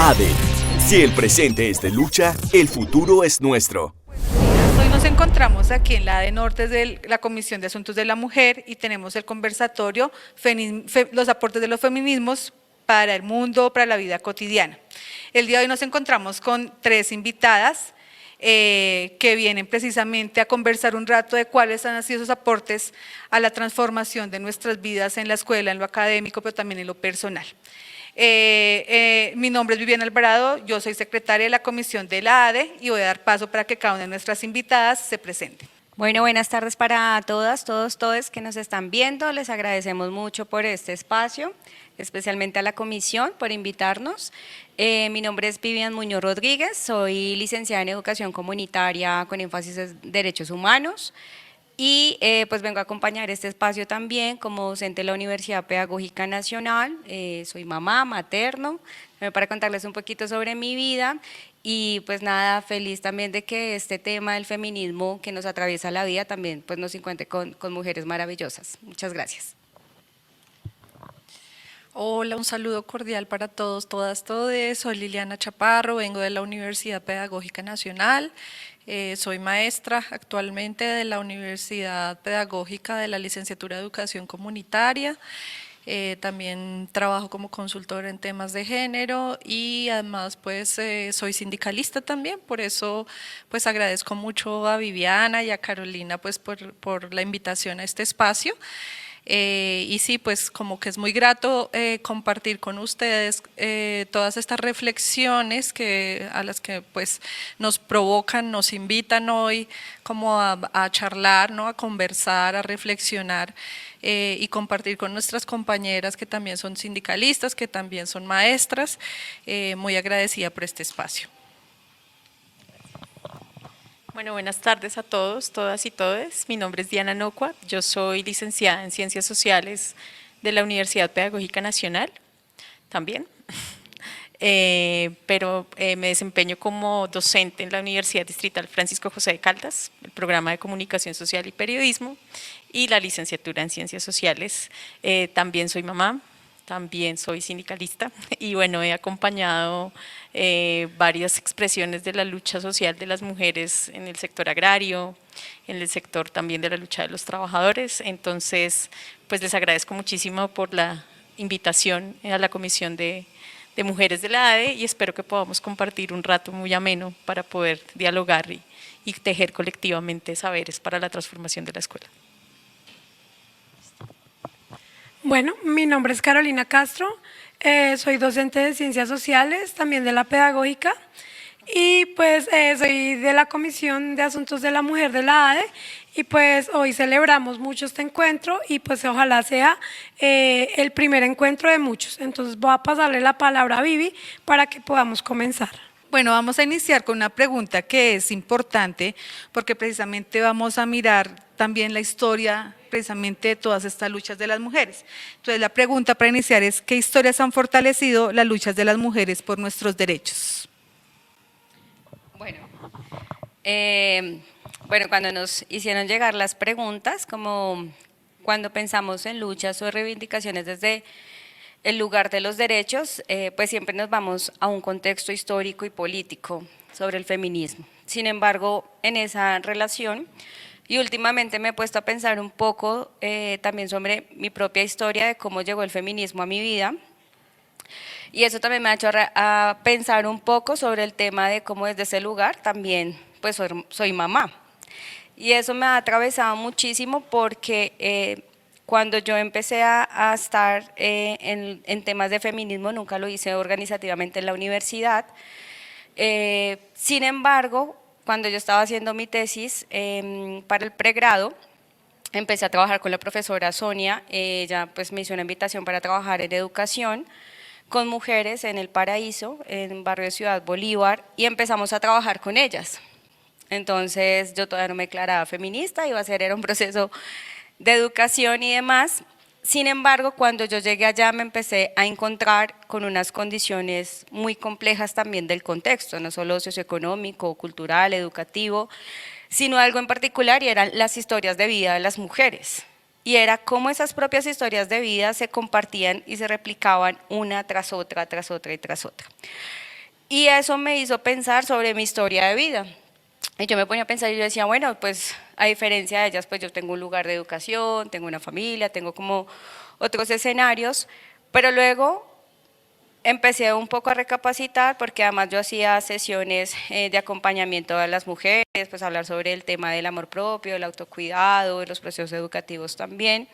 ADE. Si el presente es de lucha, el futuro es nuestro. Hoy nos encontramos aquí en la ADE Norte de la Comisión de Asuntos de la Mujer y tenemos el conversatorio Los aportes de los feminismos para el mundo, para la vida cotidiana. El día de hoy nos encontramos con 3 invitadas que vienen precisamente a conversar un rato de cuáles han sido sus aportes a la transformación de nuestras vidas en la escuela, en lo académico, pero también en lo personal. Mi nombre es Viviana Alvarado, yo soy secretaria de la comisión de la ADE y voy a dar paso para que cada una de nuestras invitadas se presente. Bueno, buenas tardes para todas, todos que nos están viendo. Les agradecemos mucho por este espacio, especialmente a la comisión por invitarnos. Mi nombre es Vivian Muñoz Rodríguez, soy licenciada en Educación Comunitaria con énfasis en Derechos Humanos y pues vengo a acompañar este espacio también como docente de la Universidad Pedagógica Nacional. Soy mamá, materno, para contarles un poquito sobre mi vida. Y pues nada, feliz también de que este tema del feminismo que nos atraviesa la vida también pues nos encuentre con mujeres maravillosas. Muchas gracias. Hola, un saludo cordial para todos, todas, todes. Soy Liliana Chaparro, vengo de la Universidad Pedagógica Nacional. Soy maestra actualmente de la Universidad Pedagógica de la Licenciatura de Educación Comunitaria. También trabajo como consultora en temas de género y además pues soy sindicalista también, por eso pues agradezco mucho a Viviana y a Carolina pues por la invitación a este espacio. Y sí, pues como que es muy grato compartir con ustedes todas estas reflexiones a las que pues nos provocan, nos invitan hoy como a charlar, ¿no? A conversar, a reflexionar y compartir con nuestras compañeras que también son sindicalistas, que también son maestras. Muy agradecida por este espacio. Bueno, buenas tardes a todos, todas y todes. Mi nombre es Diana Nocua, yo soy licenciada en Ciencias Sociales de la Universidad Pedagógica Nacional, también, pero me desempeño como docente en la Universidad Distrital Francisco José de Caldas, el programa de Comunicación Social y Periodismo y la licenciatura en Ciencias Sociales. También soy mamá. También soy sindicalista y bueno, he acompañado varias expresiones de la lucha social de las mujeres en el sector agrario, en el sector también de la lucha de los trabajadores. Entonces, pues les agradezco muchísimo por la invitación a la Comisión de Mujeres de la ADE y espero que podamos compartir un rato muy ameno para poder dialogar y tejer colectivamente saberes para la transformación de la escuela. Bueno, mi nombre es Carolina Castro, soy docente de Ciencias Sociales, también de la Pedagógica, y pues soy de la Comisión de Asuntos de la Mujer de la ADE, y pues hoy celebramos mucho este encuentro, y pues ojalá sea el primer encuentro de muchos. Entonces voy a pasarle la palabra a Vivi para que podamos comenzar. Bueno, vamos a iniciar con una pregunta que es importante porque precisamente vamos a mirar también la historia precisamente de todas estas luchas de las mujeres. Entonces la pregunta para iniciar es, ¿qué historias han fortalecido las luchas de las mujeres por nuestros derechos? Bueno, cuando nos hicieron llegar las preguntas, como cuando pensamos en luchas o reivindicaciones desde el lugar de los derechos, pues siempre nos vamos a un contexto histórico y político sobre el feminismo. Sin embargo, en esa relación, y últimamente me he puesto a pensar un poco también sobre mi propia historia de cómo llegó el feminismo a mi vida, y eso también me ha hecho a pensar un poco sobre el tema de cómo desde ese lugar también pues soy mamá. Y eso me ha atravesado muchísimo porque cuando yo empecé a estar en temas de feminismo, nunca lo hice organizativamente en la universidad. Sin embargo, cuando yo estaba haciendo mi tesis para el pregrado, empecé a trabajar con la profesora Sonia. Ella pues me hizo una invitación para trabajar en educación con mujeres en El Paraíso, en barrio de Ciudad Bolívar, y empezamos a trabajar con ellas. Entonces yo todavía no me declaraba feminista, era un proceso de educación y demás. Sin embargo, cuando yo llegué allá me empecé a encontrar con unas condiciones muy complejas también del contexto, no solo socioeconómico, cultural, educativo, sino algo en particular, y eran las historias de vida de las mujeres. Y era cómo esas propias historias de vida se compartían y se replicaban una tras otra y tras otra. Y eso me hizo pensar sobre mi historia de vida. Y yo me ponía a pensar y yo decía, bueno, pues a diferencia de ellas, pues yo tengo un lugar de educación, tengo una familia, tengo como otros escenarios, pero luego empecé un poco a recapacitar porque además yo hacía sesiones de acompañamiento a las mujeres, pues hablar sobre el tema del amor propio, el autocuidado, de los procesos educativos también.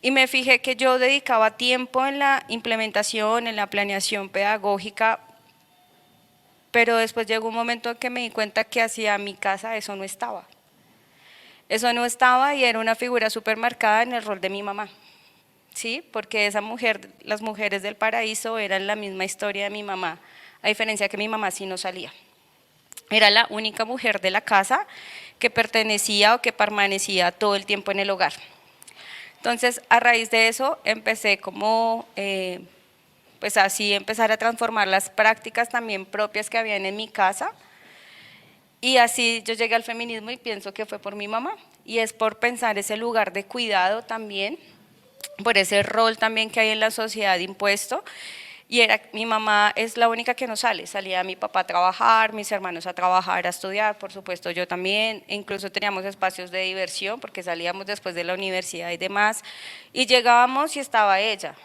Y me fijé que yo dedicaba tiempo en la implementación, en la planeación pedagógica, pero después llegó un momento en que me di cuenta que hacia mi casa eso no estaba. Eso no estaba y era una figura súper marcada en el rol de mi mamá. ¿Sí? Porque esa mujer, las mujeres del paraíso eran la misma historia de mi mamá, a diferencia que mi mamá sí no salía. Era la única mujer de la casa que pertenecía o que permanecía todo el tiempo en el hogar. Entonces, a raíz de eso, empecé como, pues así, empezar a transformar las prácticas también propias que habían en mi casa. Y así yo llegué al feminismo y pienso que fue por mi mamá. Y es por pensar ese lugar de cuidado también, por ese rol también que hay en la sociedad impuesto. Y era, mi mamá es la única que no sale, salía mi papá a trabajar, mis hermanos a trabajar, a estudiar, por supuesto yo también, e incluso teníamos espacios de diversión porque salíamos después de la universidad y demás, y llegábamos y estaba ella,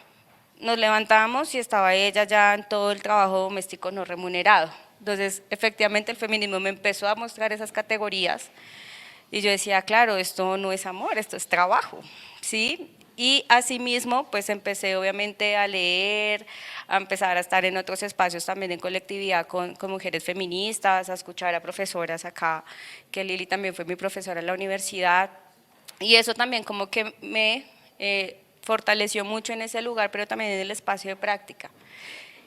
nos levantábamos y estaba ella ya en todo el trabajo doméstico no remunerado. Entonces, efectivamente el feminismo me empezó a mostrar esas categorías y yo decía, claro, esto no es amor, esto es trabajo, ¿sí? Y asimismo, pues empecé obviamente a leer, a empezar a estar en otros espacios también en colectividad con mujeres feministas, a escuchar a profesoras acá, que Lili también fue mi profesora en la universidad, y eso también como que me fortaleció mucho en ese lugar, pero también en el espacio de práctica.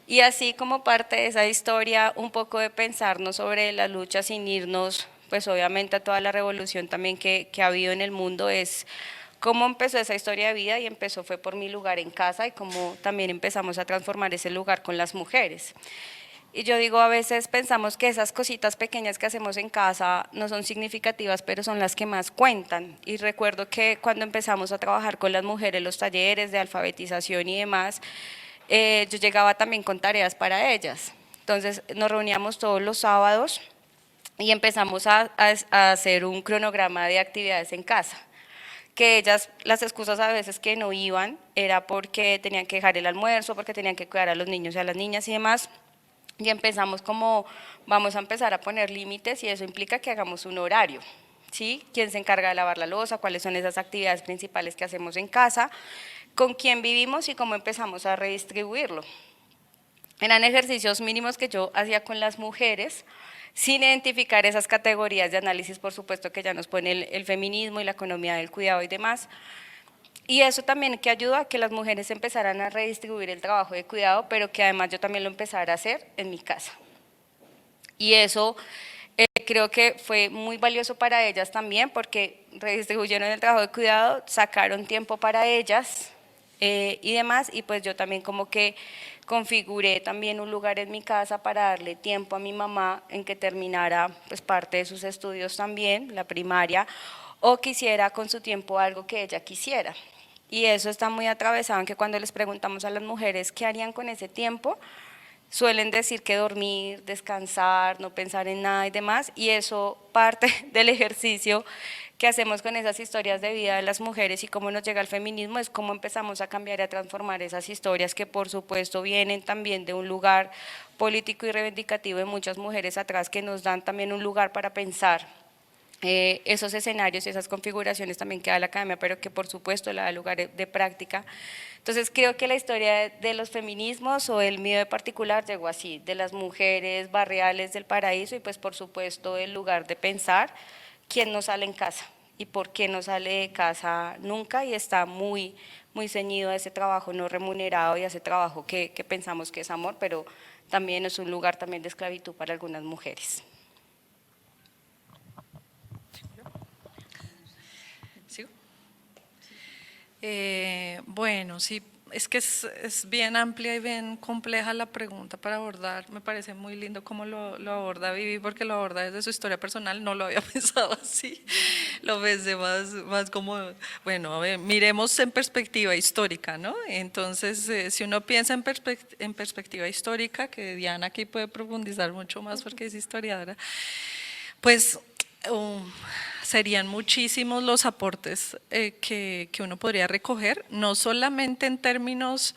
Y así como parte de esa historia, un poco de pensarnos sobre la lucha sin irnos, pues obviamente a toda la revolución también que ha habido en el mundo, es cómo empezó esa historia de vida y empezó fue por mi lugar en casa y cómo también empezamos a transformar ese lugar con las mujeres. Y yo digo, a veces pensamos que esas cositas pequeñas que hacemos en casa no son significativas, pero son las que más cuentan. Y recuerdo que cuando empezamos a trabajar con las mujeres, los talleres de alfabetización y demás, yo llegaba también con tareas para ellas. Entonces nos reuníamos todos los sábados y empezamos a hacer un cronograma de actividades en casa, que ellas, las excusas a veces que no iban, era porque tenían que dejar el almuerzo, porque tenían que cuidar a los niños y a las niñas y demás, y empezamos como, vamos a empezar a poner límites y eso implica que hagamos un horario, ¿sí? ¿Quién se encarga de lavar la loza? ¿Cuáles son esas actividades principales que hacemos en casa? ¿Con quién vivimos y cómo empezamos a redistribuirlo? Eran ejercicios mínimos que yo hacía con las mujeres, sin identificar esas categorías de análisis, por supuesto que ya nos pone el feminismo y la economía del cuidado y demás. Y eso también que ayudó a que las mujeres empezaran a redistribuir el trabajo de cuidado, pero que además yo también lo empezara a hacer en mi casa. Y eso creo que fue muy valioso para ellas también, porque redistribuyeron el trabajo de cuidado, sacaron tiempo para ellas y demás, y pues yo también como que configuré también un lugar en mi casa para darle tiempo a mi mamá en que terminara pues parte de sus estudios también, la primaria, o quisiera con su tiempo algo que ella quisiera. Y eso está muy atravesado en que cuando les preguntamos a las mujeres qué harían con ese tiempo, suelen decir que dormir, descansar, no pensar en nada y demás, y eso parte del ejercicio que hacemos con esas historias de vida de las mujeres y cómo nos llega el feminismo, es cómo empezamos a cambiar y a transformar esas historias que por supuesto vienen también de un lugar político y reivindicativo de muchas mujeres atrás que nos dan también un lugar para pensar esos escenarios y esas configuraciones también que da la academia, pero que por supuesto la da lugar de práctica. Entonces creo que la historia de los feminismos o el mío de particular llegó así, de las mujeres barriales del paraíso y pues por supuesto el lugar de pensar quién no sale en casa y por qué no sale de casa nunca y está muy, muy ceñido a ese trabajo no remunerado y a ese trabajo que pensamos que es amor, pero también es un lugar también de esclavitud para algunas mujeres. Bueno, sí, Es que es bien amplia y bien compleja la pregunta para abordar. Me parece muy lindo cómo lo aborda Vivi, porque lo aborda desde su historia personal. No lo había pensado así. Lo ves de más como, bueno, a ver, miremos en perspectiva histórica, ¿no? Entonces, si uno piensa en perspectiva histórica, que Diana aquí puede profundizar mucho más porque es historiadora, pues serían muchísimos los aportes que uno podría recoger, no solamente en términos,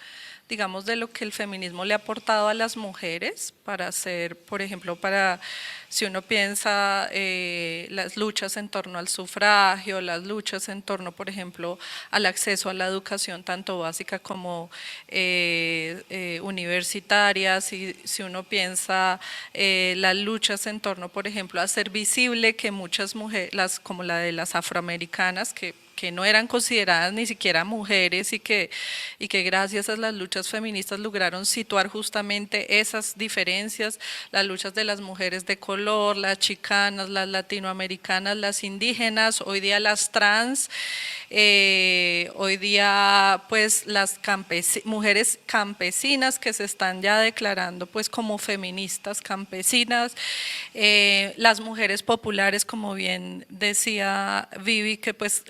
digamos, de lo que el feminismo le ha aportado a las mujeres para hacer, por ejemplo, si uno piensa las luchas en torno al sufragio, las luchas en torno, por ejemplo, al acceso a la educación tanto básica como universitaria, si uno piensa las luchas en torno, por ejemplo, a hacer visible que muchas mujeres, como la de las afroamericanas, que no eran consideradas ni siquiera mujeres y que gracias a las luchas feministas lograron situar justamente esas diferencias, las luchas de las mujeres de color, las chicanas, las latinoamericanas, las indígenas, hoy día las trans, hoy día pues las mujeres campesinas que se están ya declarando pues como feministas campesinas, las mujeres populares, como bien decía Vivi, que pues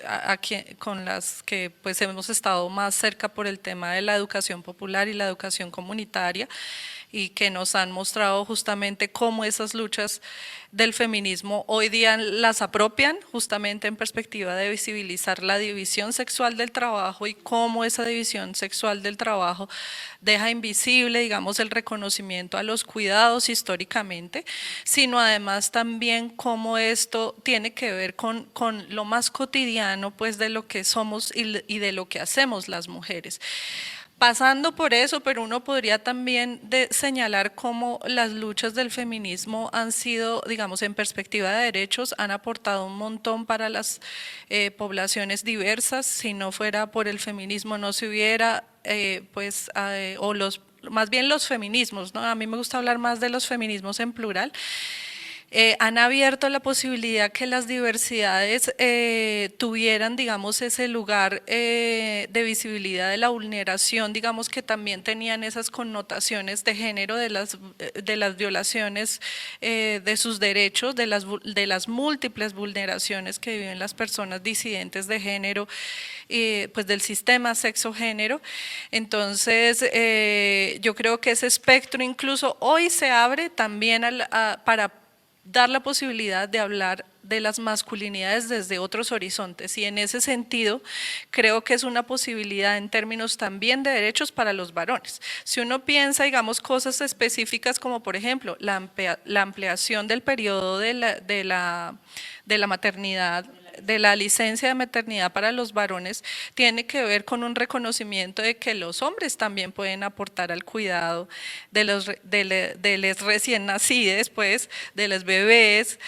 con las que pues hemos estado más cerca por el tema de la educación popular y la educación comunitaria, y que nos han mostrado justamente cómo esas luchas del feminismo hoy día las apropian justamente en perspectiva de visibilizar la división sexual del trabajo y cómo esa división sexual del trabajo deja invisible, digamos, el reconocimiento a los cuidados históricamente, sino además también cómo esto tiene que ver con lo más cotidiano pues de lo que somos y de lo que hacemos las mujeres. Pasando por eso, pero uno podría también señalar cómo las luchas del feminismo han sido, digamos, en perspectiva de derechos, han aportado un montón para las poblaciones diversas. Si no fuera por el feminismo, no se hubiera, más bien los feminismos, ¿no? A mí me gusta hablar más de los feminismos en plural. Han abierto la posibilidad que las diversidades tuvieran, digamos, ese lugar de visibilidad de la vulneración, digamos, que también tenían esas connotaciones de género, de las violaciones de sus derechos, de las múltiples vulneraciones que viven las personas disidentes de género, pues del sistema sexo-género. Entonces, yo creo que ese espectro incluso hoy se abre también para dar la posibilidad de hablar de las masculinidades desde otros horizontes, y en ese sentido creo que es una posibilidad en términos también de derechos para los varones. Si uno piensa, digamos, cosas específicas como por ejemplo la ampliación del periodo de la maternidad, de la licencia de maternidad para los varones, tiene que ver con un reconocimiento de que los hombres también pueden aportar al cuidado de los recién nacidos, pues, de los bebés,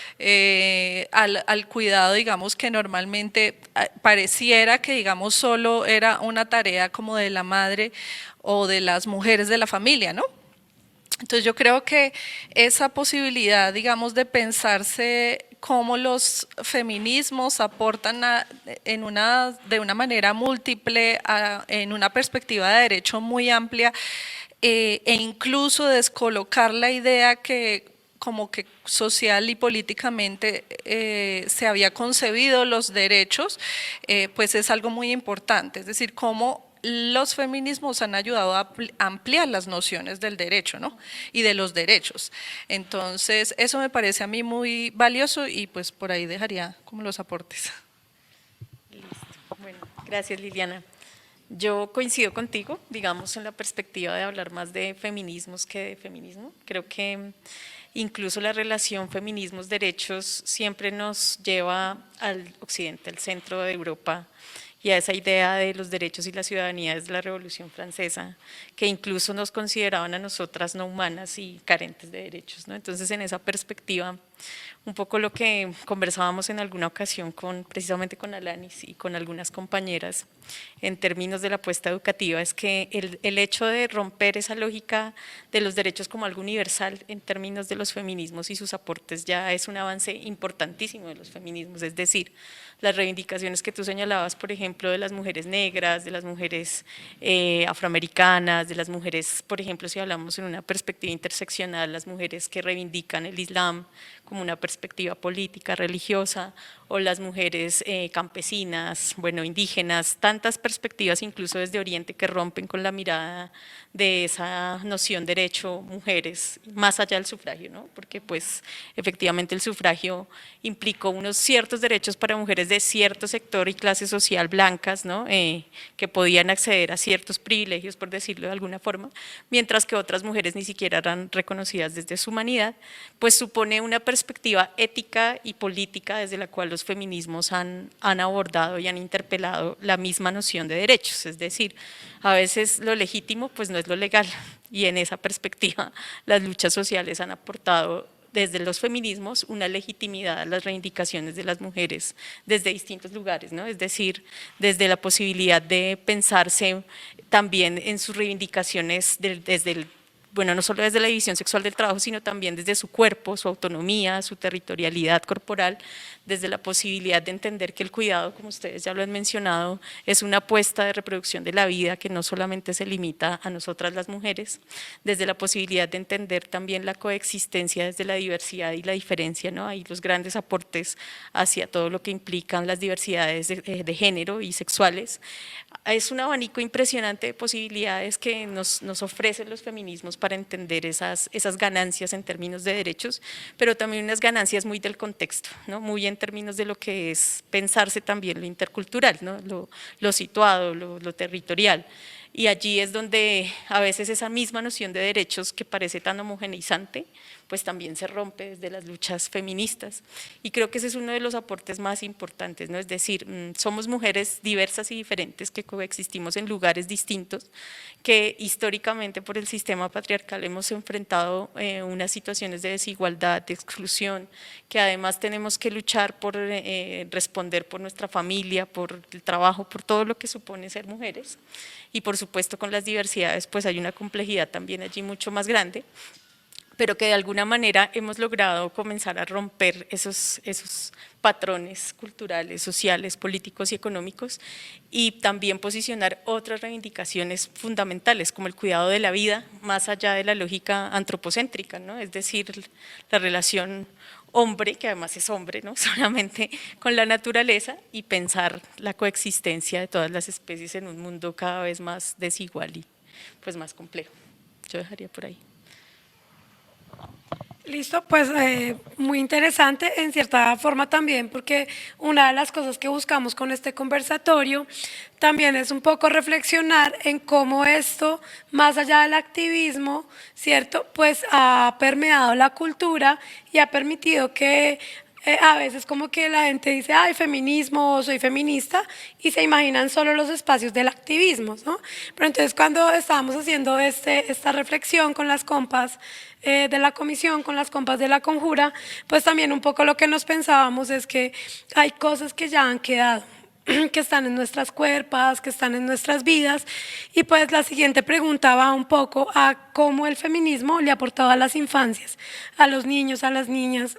al cuidado, digamos, que normalmente pareciera que, digamos, solo era una tarea como de la madre o de las mujeres de la familia, ¿no? Entonces yo creo que esa posibilidad, digamos, de pensarse cómo los feminismos aportan de una manera múltiple, en una perspectiva de derecho muy amplia, e incluso descolocar la idea que como que social y políticamente se había concebido los derechos, pues es algo muy importante, es decir, cómo los feminismos han ayudado a ampliar las nociones del derecho, ¿no? Y de los derechos. Entonces, eso me parece a mí muy valioso y pues por ahí dejaría como los aportes. Listo. Bueno, gracias Liliana. Yo coincido contigo, digamos, en la perspectiva de hablar más de feminismos que de feminismo. Creo que incluso la relación feminismos-derechos siempre nos lleva al occidente, al centro de Europa, y a esa idea de los derechos y la ciudadanía desde la Revolución Francesa, que incluso nos consideraban a nosotras no humanas y carentes de derechos, ¿no? Entonces, en esa perspectiva, un poco lo que conversábamos en alguna ocasión precisamente con Alanis y con algunas compañeras en términos de la apuesta educativa, es que el hecho de romper esa lógica de los derechos como algo universal en términos de los feminismos y sus aportes ya es un avance importantísimo de los feminismos, es decir, las reivindicaciones que tú señalabas, por ejemplo, de las mujeres negras, de las mujeres afroamericanas, de las mujeres, por ejemplo, si hablamos en una perspectiva interseccional, las mujeres que reivindican el Islam como una perspectiva política, religiosa, o las mujeres campesinas, bueno, indígenas, tantas perspectivas incluso desde Oriente que rompen con la mirada de esa noción derecho mujeres, más allá del sufragio, ¿no? Porque pues efectivamente el sufragio implicó unos ciertos derechos para mujeres de cierto sector y clase social blancas, ¿no? Que podían acceder a ciertos privilegios, por decirlo de alguna forma, mientras que otras mujeres ni siquiera eran reconocidas desde su humanidad, pues supone una perspectiva ética y política desde la cual los feminismos han abordado y han interpelado la misma noción de derechos, es decir, a veces lo legítimo pues no es lo legal, y en esa perspectiva las luchas sociales han aportado desde los feminismos una legitimidad a las reivindicaciones de las mujeres desde distintos lugares, ¿no? Es decir, desde la posibilidad de pensarse también en sus reivindicaciones desde el, bueno, no solo desde la división sexual del trabajo, sino también desde su cuerpo, su autonomía, su territorialidad corporal, desde la posibilidad de entender que el cuidado, como ustedes ya lo han mencionado, es una apuesta de reproducción de la vida que no solamente se limita a nosotras las mujeres, desde la posibilidad de entender también la coexistencia desde la diversidad y la diferencia, ¿no? Hay los grandes aportes hacia todo lo que implican las diversidades de género y sexuales. Es un abanico impresionante de posibilidades que nos ofrecen los feminismos para entender esas ganancias en términos de derechos, pero también unas ganancias muy del contexto, ¿no? Muy en términos de lo que es pensarse también lo intercultural, ¿no? Lo situado, lo territorial. Y allí es donde a veces esa misma noción de derechos que parece tan homogeneizante, pues también se rompe desde las luchas feministas. Y creo que ese es uno de los aportes más importantes, ¿no? Es decir, somos mujeres diversas y diferentes que coexistimos en lugares distintos, que históricamente por el sistema patriarcal hemos enfrentado unas situaciones de desigualdad, de exclusión, que además tenemos que luchar por responder por nuestra familia, por el trabajo, por todo lo que supone ser mujeres. Y por supuesto con las diversidades pues hay una complejidad también allí mucho más grande, pero que de alguna manera hemos logrado comenzar a romper esos patrones culturales, sociales, políticos y económicos, y también posicionar otras reivindicaciones fundamentales como el cuidado de la vida más allá de la lógica antropocéntrica, ¿no? Es decir, la relación hombre, que además es hombre, ¿no? Solamente con la naturaleza, y pensar la coexistencia de todas las especies en un mundo cada vez más desigual y pues más complejo. Yo dejaría por ahí. Listo, pues muy interesante en cierta forma también, porque una de las cosas que buscamos con este conversatorio también es un poco reflexionar en cómo esto, más allá del activismo, ¿cierto? Pues ha permeado la cultura y ha permitido que a veces como que la gente dice, ay, feminismo, soy feminista, y se imaginan solo los espacios del activismo, ¿no? Pero entonces cuando estábamos haciendo esta reflexión con las compas de la comisión, con las compas de la conjura, pues también un poco lo que nos pensábamos es que hay cosas que ya han quedado, que están en nuestras cuerpas, que están en nuestras vidas, y pues la siguiente pregunta va un poco a cómo el feminismo le ha aportado a las infancias, a los niños, a las niñas,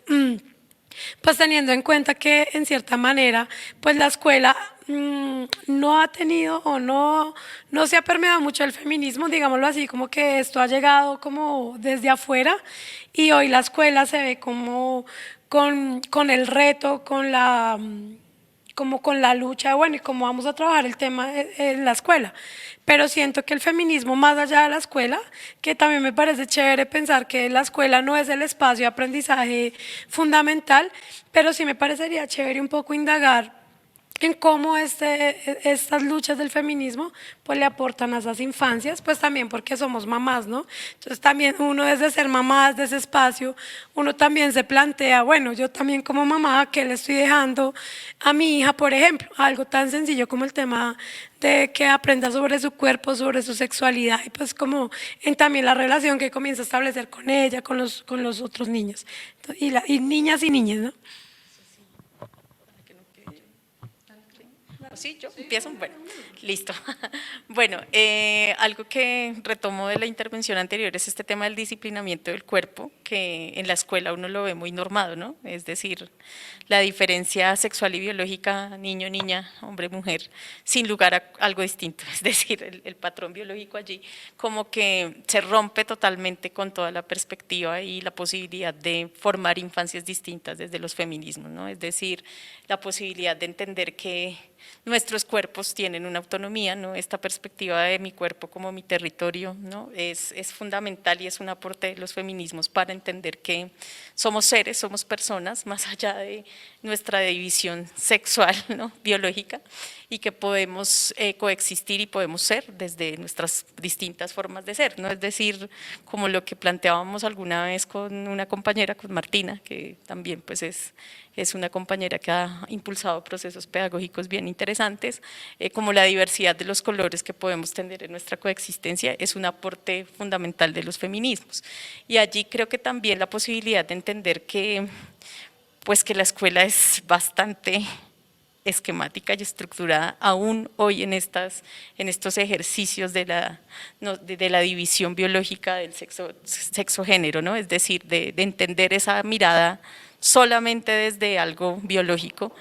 pues teniendo en cuenta que en cierta manera pues la escuela no ha tenido o no se ha permeado mucho el feminismo, digámoslo así, como que esto ha llegado como desde afuera, y hoy la escuela se ve como con el reto, como con la lucha, bueno, y cómo vamos a trabajar el tema en la escuela. Pero siento que el feminismo más allá de la escuela, que también me parece chévere pensar que la escuela no es el espacio de aprendizaje fundamental, pero sí me parecería chévere un poco indagar en cómo estas luchas del feminismo pues le aportan a esas infancias, pues también porque somos mamás, ¿no? Entonces también uno desde ser mamá, desde ese espacio, uno también se plantea, bueno, yo también como mamá, ¿qué le estoy dejando a mi hija, por ejemplo? Algo tan sencillo como el tema de que aprenda sobre su cuerpo, sobre su sexualidad y pues como en también la relación que comienza a establecer con ella, con los otros niños, y niñas y niñas, ¿no? ¿Sí? ¿Yo empiezo? Bueno, listo. Bueno, algo que retomo de la intervención anterior es este tema del disciplinamiento del cuerpo, que en la escuela uno lo ve muy normado, ¿no? Es decir, la diferencia sexual y biológica, niño, niña, hombre, mujer, sin lugar a algo distinto. Es decir, el patrón biológico allí como que se rompe totalmente con toda la perspectiva y la posibilidad de formar infancias distintas desde los feminismos, ¿no? Es decir, la posibilidad de entender que nuestros cuerpos tienen una autonomía, ¿no? Esta perspectiva de mi cuerpo como mi territorio, ¿no? Es fundamental y es un aporte de los feminismos para entender que somos seres, somos personas, más allá de nuestra división sexual, ¿no? Biológica, y que podemos coexistir y podemos ser desde nuestras distintas formas de ser, ¿no? Es decir, como lo que planteábamos alguna vez con una compañera, con Martina, que también pues es una compañera que ha impulsado procesos pedagógicos bien interesantes, como la diversidad de los colores que podemos tener en nuestra coexistencia es un aporte fundamental de los feminismos. Y allí creo que también la posibilidad de entender que, pues que la escuela es bastante esquemática y estructurada aún hoy en estos ejercicios de la división biológica del sexo-género, ¿no? Es decir, de entender esa mirada solamente desde algo biológico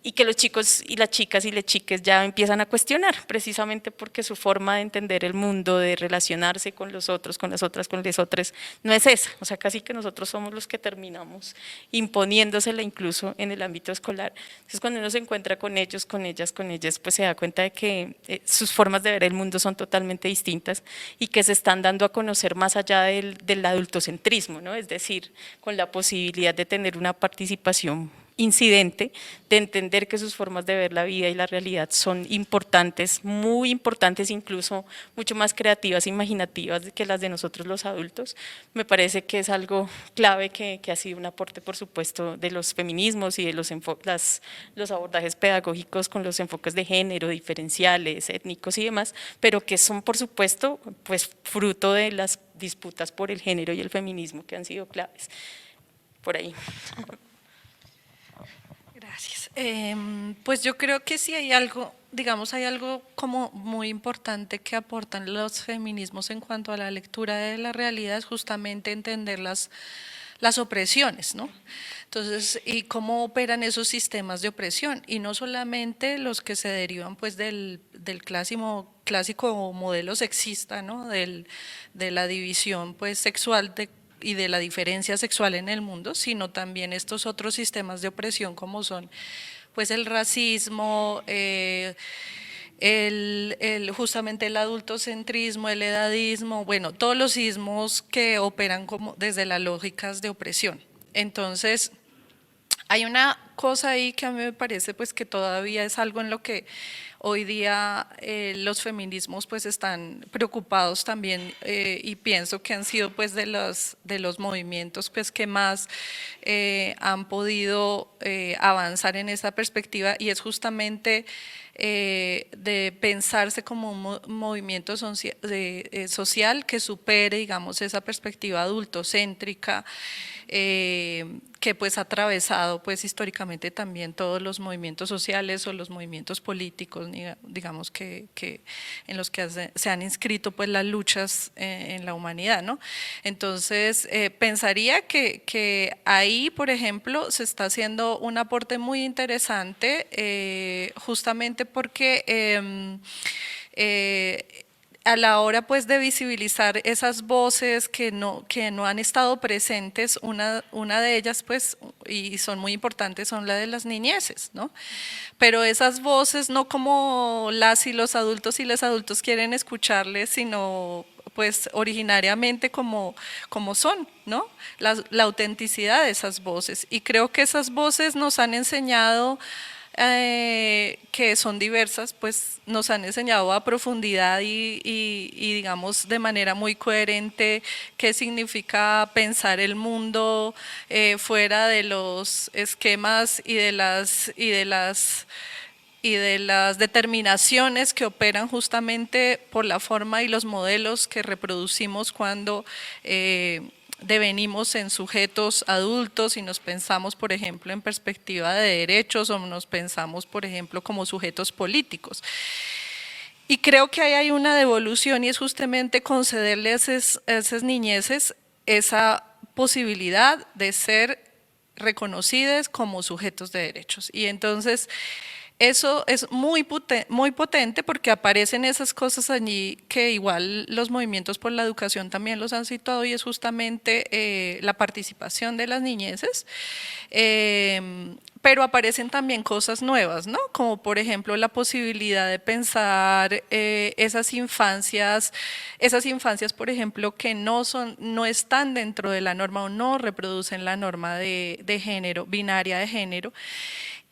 y que los chicos y las chicas y las chiques ya empiezan a cuestionar, precisamente porque su forma de entender el mundo, de relacionarse con los otros, con las otras, con los otros, no es esa. O sea, casi que nosotros somos los que terminamos imponiéndosela incluso en el ámbito escolar. Entonces, cuando uno se encuentra con ellos, con ellas, pues se da cuenta de que sus formas de ver el mundo son totalmente distintas y que se están dando a conocer más allá del adultocentrismo, ¿no? Es decir, con la posibilidad de tener una participación incidente, de entender que sus formas de ver la vida y la realidad son importantes, muy importantes, incluso mucho más creativas e imaginativas que las de nosotros los adultos. Me parece que es algo clave que ha sido un aporte, por supuesto, de los feminismos y de los abordajes pedagógicos con los enfoques de género, diferenciales, étnicos y demás, pero que son, por supuesto, pues fruto de las disputas por el género y el feminismo que han sido claves. Por ahí. Gracias. Pues yo creo que sí hay algo, digamos, hay algo como muy importante que aportan los feminismos en cuanto a la lectura de la realidad, es justamente entender las opresiones, ¿no? Entonces, y cómo operan esos sistemas de opresión, y no solamente los que se derivan pues del clásico modelo sexista, ¿no? De la división pues sexual y de la diferencia sexual en el mundo, sino también estos otros sistemas de opresión como son pues el racismo, justamente el adultocentrismo, el edadismo, bueno, todos los ismos que operan como desde las lógicas de opresión. Entonces, hay una cosa ahí que a mí me parece pues que todavía es algo en lo que hoy día los feminismos pues están preocupados también y pienso que han sido pues de los movimientos pues que más han podido avanzar en esa perspectiva, y es justamente de pensarse como un movimiento social que supere, digamos, esa perspectiva adultocéntrica que pues ha atravesado pues históricamente también todos los movimientos sociales o los movimientos políticos, digamos, que en los que se han inscrito pues las luchas en la humanidad, ¿no? Entonces, pensaría que ahí, por ejemplo, se está haciendo un aporte muy interesante, justamente porque a la hora pues de visibilizar esas voces que no han estado presentes, una de ellas pues, y son muy importantes, son la de las niñeces, ¿no? Pero esas voces no como las y los adultos y los adultos quieren escucharles, sino pues originariamente como son, ¿no? La autenticidad de esas voces, y creo que esas voces nos han enseñado que son diversas, pues nos han enseñado a profundidad y digamos de manera muy coherente qué significa pensar el mundo fuera de los esquemas y de las determinaciones que operan justamente por la forma y los modelos que reproducimos cuando devenimos en sujetos adultos y nos pensamos, por ejemplo, en perspectiva de derechos o nos pensamos, por ejemplo, como sujetos políticos. Y creo que ahí hay una devolución y es justamente concederle a esas niñeces esa posibilidad de ser reconocidas como sujetos de derechos. Y entonces eso es muy potente porque aparecen esas cosas allí que igual los movimientos por la educación también los han citado y es justamente la participación de las niñeces. Pero aparecen también cosas nuevas, ¿no? Como por ejemplo la posibilidad de pensar esas infancias, por ejemplo, que no están dentro de la norma o no reproducen la norma de género, binaria de género.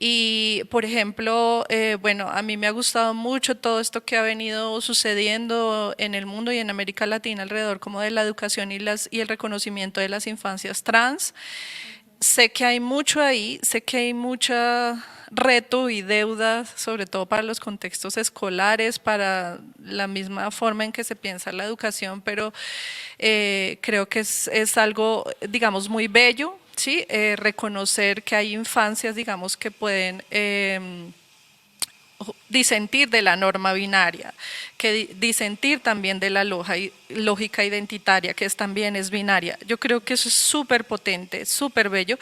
Y, por ejemplo, bueno, a mí me ha gustado mucho todo esto que ha venido sucediendo en el mundo y en América Latina alrededor como de la educación y el reconocimiento de las infancias trans. Sé que hay mucho ahí, sé que hay mucho reto y deuda, sobre todo para los contextos escolares, para la misma forma en que se piensa la educación, pero creo que es algo, digamos, muy bello, ¿sí? Reconocer que hay infancias, digamos, que pueden disentir de la norma binaria, que disentir también de la lógica identitaria, que también es binaria. Yo creo que eso es súper potente, súper bello.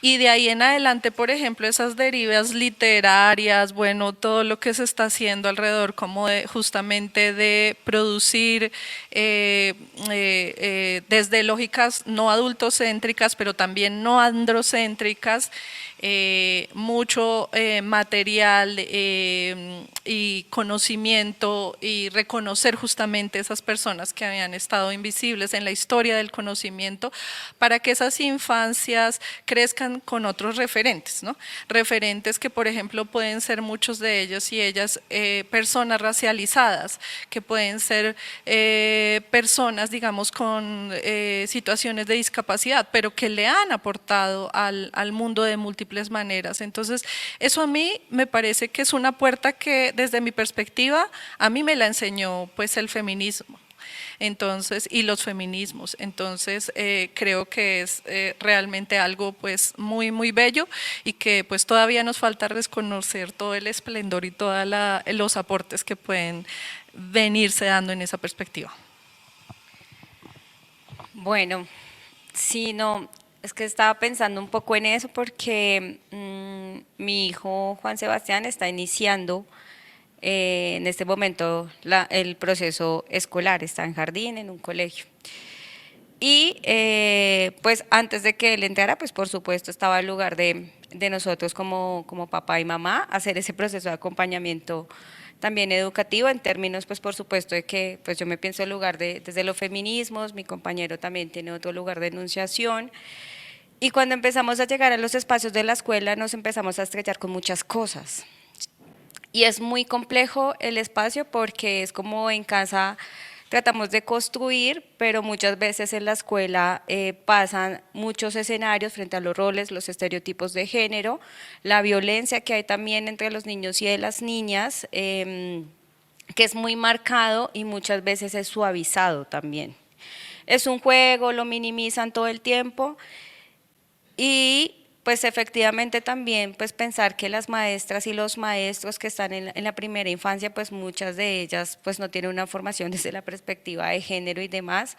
Y de ahí en adelante, por ejemplo, esas derivas literarias, bueno, todo lo que se está haciendo alrededor como de justamente de producir desde lógicas no adultocéntricas, pero también no androcéntricas, mucho material y conocimiento y reconocer justamente esas personas que habían estado invisibles en la historia del conocimiento para que esas infancias crezcan con otros referentes, ¿no? Referentes que, por ejemplo, pueden ser muchos de ellos y ellas personas racializadas, que pueden ser personas, digamos, con situaciones de discapacidad, pero que le han aportado al mundo de múltiples maneras. Entonces, eso a mí me parece que es una puerta que, desde mi perspectiva, a mí me la enseñó pues el feminismo. Entonces, y los feminismos. Entonces, creo que es realmente algo pues muy bello y que pues todavía nos falta reconocer todo el esplendor y todos los aportes que pueden venirse dando en esa perspectiva. Bueno, sí, no, es que estaba pensando un poco en eso porque mi hijo Juan Sebastián está iniciando en este momento el proceso escolar, está en jardín, en un colegio. Y pues antes de que él entrara, pues por supuesto estaba el lugar de nosotros como papá y mamá, hacer ese proceso de acompañamiento también educativo en términos, pues por supuesto de que pues yo me pienso el lugar desde los feminismos, mi compañero también tiene otro lugar de enunciación. Y cuando empezamos a llegar a los espacios de la escuela nos empezamos a estrellar con muchas cosas. Y es muy complejo el espacio porque es como en casa tratamos de construir, pero muchas veces en la escuela pasan muchos escenarios frente a los roles, los estereotipos de género, la violencia que hay también entre los niños y de las niñas, que es muy marcado y muchas veces es suavizado también. Es un juego, lo minimizan todo el tiempo y pues efectivamente también pues pensar que las maestras y los maestros que están en la primera infancia, pues muchas de ellas pues no tienen una formación desde la perspectiva de género y demás,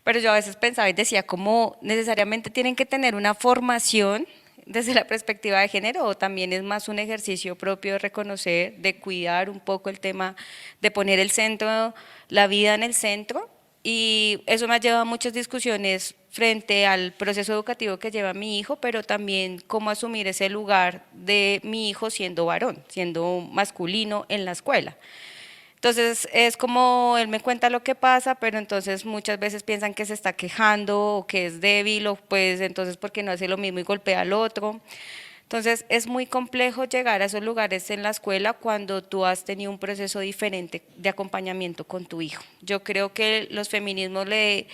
pero yo a veces pensaba y decía como necesariamente tienen que tener una formación desde la perspectiva de género o también es más un ejercicio propio de reconocer, de cuidar un poco el tema, de poner el centro, la vida en el centro. Y eso me ha llevado a muchas discusiones frente al proceso educativo que lleva mi hijo, pero también cómo asumir ese lugar de mi hijo siendo varón, siendo masculino en la escuela. Entonces es como él me cuenta lo que pasa, pero entonces muchas veces piensan que se está quejando o que es débil o pues entonces porque no hace lo mismo y golpea al otro. Entonces, es muy complejo llegar a esos lugares en la escuela cuando tú has tenido un proceso diferente de acompañamiento con tu hijo. Yo creo que los feminismos le,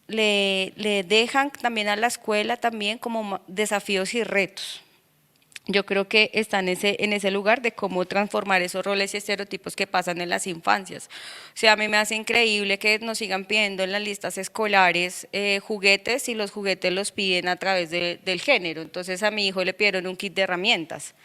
le dejan también a la escuela también como desafíos y retos. Yo creo que está en ese lugar de cómo transformar esos roles y estereotipos que pasan en las infancias. O sea, a mí me hace increíble que nos sigan pidiendo en las listas escolares juguetes y los juguetes los piden a través del género. Entonces a mi hijo le pidieron un kit de herramientas,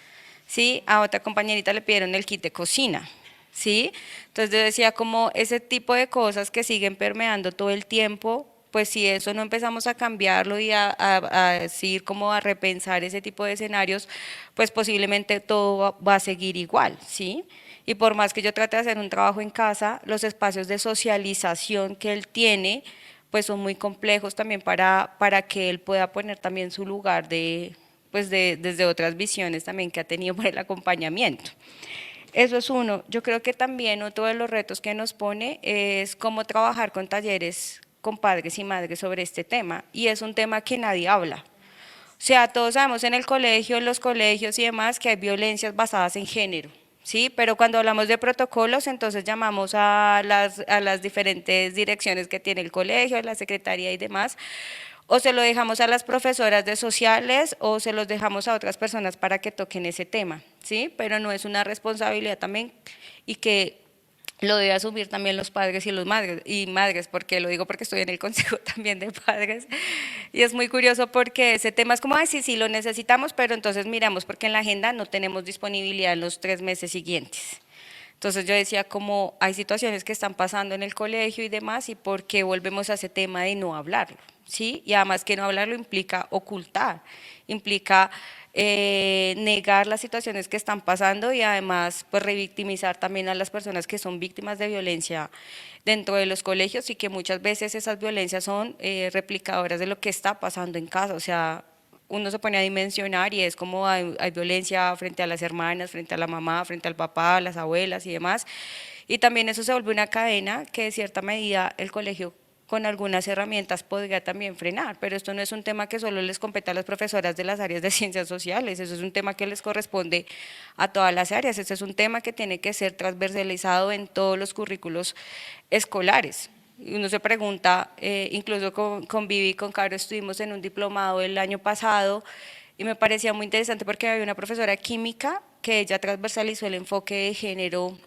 ¿sí? A otra compañerita le pidieron el kit de cocina, ¿sí? Entonces yo decía como ese tipo de cosas que siguen permeando todo el tiempo, pues si eso no empezamos a cambiarlo y a decir como a repensar ese tipo de escenarios, pues posiblemente todo va a seguir igual, ¿sí? Y por más que yo trate de hacer un trabajo en casa, los espacios de socialización que él tiene, pues son muy complejos también para que él pueda poner también su lugar desde otras visiones también que ha tenido por el acompañamiento. Eso es uno. Yo creo que también otro de los retos que nos pone es cómo trabajar con talleres con padres y madres sobre este tema, y es un tema que nadie habla. O sea, todos sabemos en el colegio, en los colegios y demás que hay violencias basadas en género, ¿sí? Pero cuando hablamos de protocolos, entonces llamamos a las diferentes direcciones que tiene el colegio, a la secretaría y demás, o se lo dejamos a las profesoras de sociales o se los dejamos a otras personas para que toquen ese tema, ¿sí? Pero no es una responsabilidad también y que lo debe asumir también los padres y madres, porque lo digo porque estoy en el consejo también de padres, y es muy curioso porque ese tema es como, ay, sí, lo necesitamos, pero entonces miramos porque en la agenda no tenemos disponibilidad en los 3 meses siguientes. Entonces yo decía como hay situaciones que están pasando en el colegio y demás, y por qué volvemos a ese tema de no hablarlo, ¿sí? Y además que no hablarlo implica ocultar, implica negar las situaciones que están pasando y además pues revictimizar también a las personas que son víctimas de violencia dentro de los colegios y que muchas veces esas violencias son replicadoras de lo que está pasando en casa. O sea, uno se pone a dimensionar y es como hay violencia frente a las hermanas, frente a la mamá, frente al papá, a las abuelas y demás, y también eso se vuelve una cadena que de cierta medida el colegio con algunas herramientas podría también frenar, pero esto no es un tema que solo les compete a las profesoras de las áreas de ciencias sociales, eso es un tema que les corresponde a todas las áreas, este es un tema que tiene que ser transversalizado en todos los currículos escolares. Y uno se pregunta, incluso con Vivi y con Caro estuvimos en un diplomado el año pasado y me parecía muy interesante porque había una profesora química que ella transversalizó el enfoque de género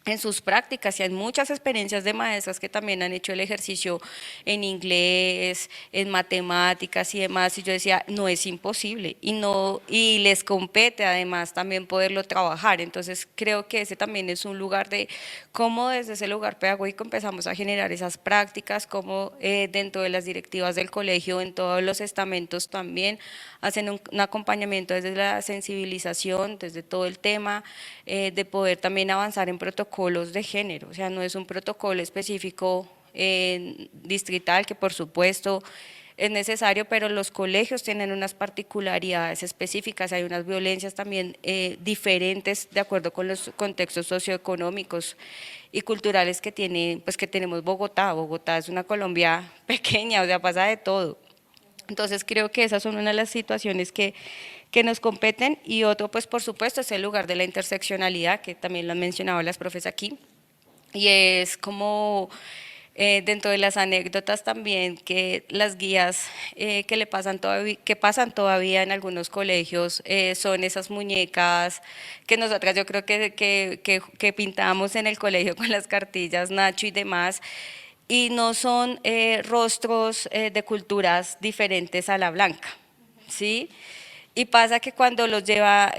en sus prácticas, y hay muchas experiencias de maestras que también han hecho el ejercicio en inglés, en matemáticas y demás, y yo decía, no es imposible, y les compete además también poderlo trabajar. Entonces creo que ese también es un lugar de cómo desde ese lugar pedagógico empezamos a generar esas prácticas, cómo dentro de las directivas del colegio, en todos los estamentos también hacen un acompañamiento desde la sensibilización, desde todo el tema, de poder también avanzar en protocolos de género. O sea, no es un protocolo específico distrital, que por supuesto es necesario, pero los colegios tienen unas particularidades específicas, hay unas violencias también diferentes de acuerdo con los contextos socioeconómicos y culturales que tenemos Bogotá. Bogotá es una Colombia pequeña, o sea, pasa de todo. Entonces creo que esas son una de las situaciones que nos competen, y otro pues por supuesto es el lugar de la interseccionalidad, que también lo han mencionado las profes aquí, y es como dentro de las anécdotas también que las guías que pasan todavía en algunos colegios son esas muñecas que nosotras yo creo que pintamos en el colegio con las cartillas Nacho y demás, y no son rostros de culturas diferentes a la blanca, ¿sí? Y pasa que cuando los lleva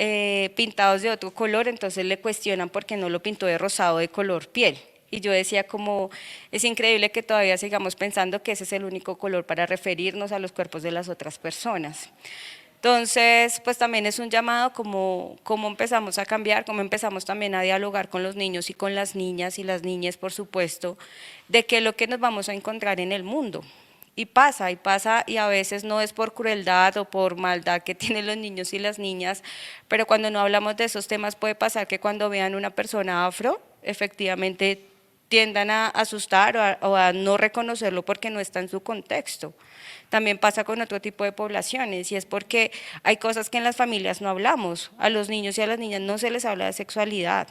pintados de otro color, entonces le cuestionan por qué no lo pintó de rosado de color piel. Y yo decía como, es increíble que todavía sigamos pensando que ese es el único color para referirnos a los cuerpos de las otras personas. Entonces, pues también es un llamado como empezamos a cambiar, cómo empezamos también a dialogar con los niños y con las niñas y las niñas, por supuesto, de qué es lo que nos vamos a encontrar en el mundo. Y pasa, y a veces no es por crueldad o por maldad que tienen los niños y las niñas, pero cuando no hablamos de esos temas puede pasar que cuando vean una persona afro, efectivamente tiendan a asustar o a no reconocerlo porque no está en su contexto. También pasa con otro tipo de poblaciones y es porque hay cosas que en las familias no hablamos. A los niños y a las niñas no se les habla de sexualidad.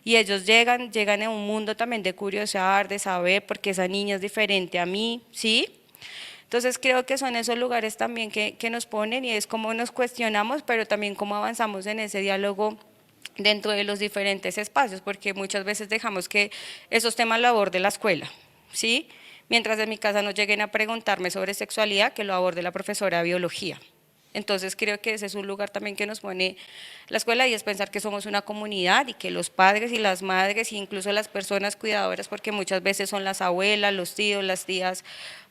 Y ellos llegan en un mundo también de curiosidad, de saber por qué esa niña es diferente a mí, ¿sí? Entonces creo que son esos lugares también que nos ponen y es como nos cuestionamos, pero también cómo avanzamos en ese diálogo dentro de los diferentes espacios, porque muchas veces dejamos que esos temas lo aborde la escuela, ¿sí? Mientras en mi casa no lleguen a preguntarme sobre sexualidad, que lo aborde la profesora de biología. Entonces creo que ese es un lugar también que nos pone la escuela y es pensar que somos una comunidad y que los padres y las madres e incluso las personas cuidadoras, porque muchas veces son las abuelas, los tíos, las tías,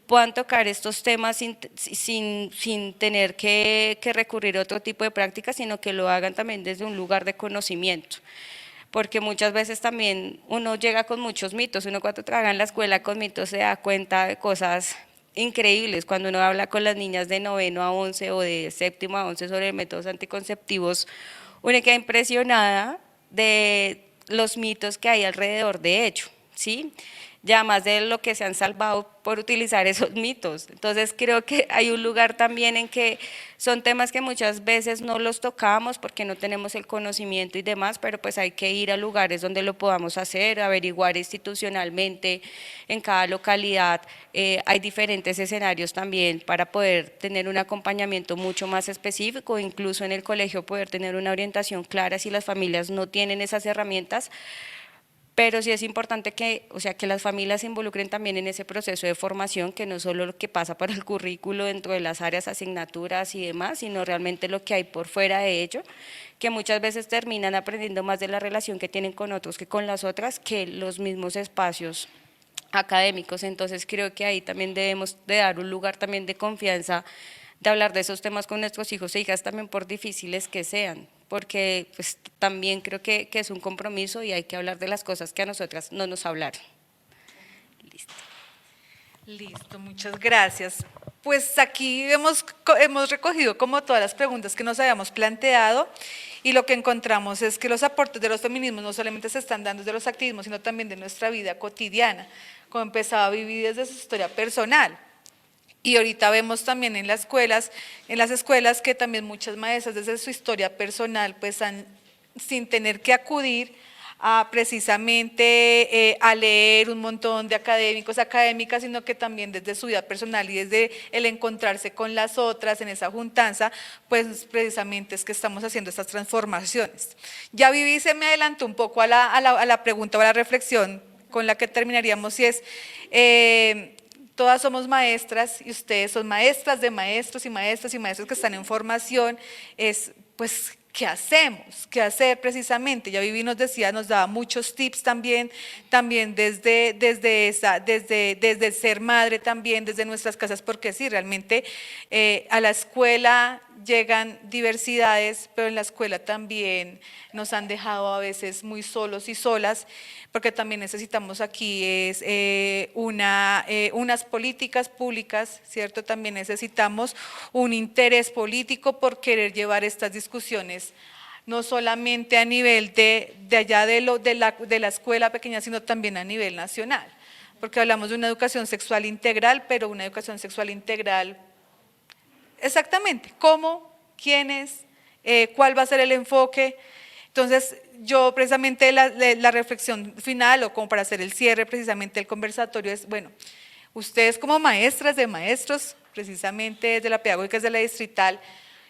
puedan tocar estos temas sin tener que recurrir a otro tipo de prácticas, sino que lo hagan también desde un lugar de conocimiento. Porque muchas veces también uno llega con muchos mitos, uno cuando trabaja en la escuela con mitos se da cuenta de cosas increíbles. Cuando uno habla con las niñas de 9º a 11 o de 7º a 11 sobre métodos anticonceptivos, uno queda impresionada de los mitos que hay alrededor de ello, ¿sí? Ya más de lo que se han salvado por utilizar esos mitos. Entonces creo que hay un lugar también en que son temas que muchas veces no los tocamos porque no tenemos el conocimiento y demás, pero pues hay que ir a lugares donde lo podamos hacer, averiguar institucionalmente en cada localidad. Hay diferentes escenarios también para poder tener un acompañamiento mucho más específico, incluso en el colegio poder tener una orientación clara si las familias no tienen esas herramientas. Pero sí es importante que las familias se involucren también en ese proceso de formación, que no solo lo que pasa para el currículo dentro de las áreas, asignaturas y demás, sino realmente lo que hay por fuera de ello, que muchas veces terminan aprendiendo más de la relación que tienen con otros que con las otras, que los mismos espacios académicos. Entonces creo que ahí también debemos de dar un lugar también de confianza, de hablar de esos temas con nuestros hijos e hijas también por difíciles que sean, porque pues, también creo que es un compromiso y hay que hablar de las cosas que a nosotras no nos hablaron. Listo, muchas gracias. Pues aquí hemos recogido como todas las preguntas que nos habíamos planteado y lo que encontramos es que los aportes de los feminismos no solamente se están dando desde los activismos, sino también de nuestra vida cotidiana, como empezaba a vivir desde su historia personal. Y ahorita vemos también en las escuelas que también muchas maestras desde su historia personal pues sin tener que acudir a precisamente a leer un montón de académicas, sino que también desde su vida personal y desde el encontrarse con las otras en esa juntanza, pues precisamente es que estamos haciendo estas transformaciones. Ya Vivi se me adelantó un poco a la pregunta o a la reflexión con la que terminaríamos y es… todas somos maestras y ustedes son maestras de maestros y maestras que están en formación, es pues, ¿qué hacemos? ¿Qué hacer precisamente? Ya Vivi nos decía, nos daba muchos tips también desde ser madre también, desde nuestras casas, porque sí, realmente a la escuela llegan diversidades, pero en la escuela también nos han dejado a veces muy solos y solas, porque también necesitamos aquí unas políticas públicas, ¿cierto? También necesitamos un interés político por querer llevar estas discusiones, no solamente a nivel de allá de la escuela pequeña, sino también a nivel nacional, porque hablamos de una educación sexual integral, pero una educación sexual integral, exactamente, ¿cómo? ¿Quiénes? ¿Cuál va a ser el enfoque? Entonces, yo precisamente la reflexión final o como para hacer el cierre precisamente del conversatorio es, bueno, ustedes como maestras de maestros, precisamente de la pedagógica de la distrital,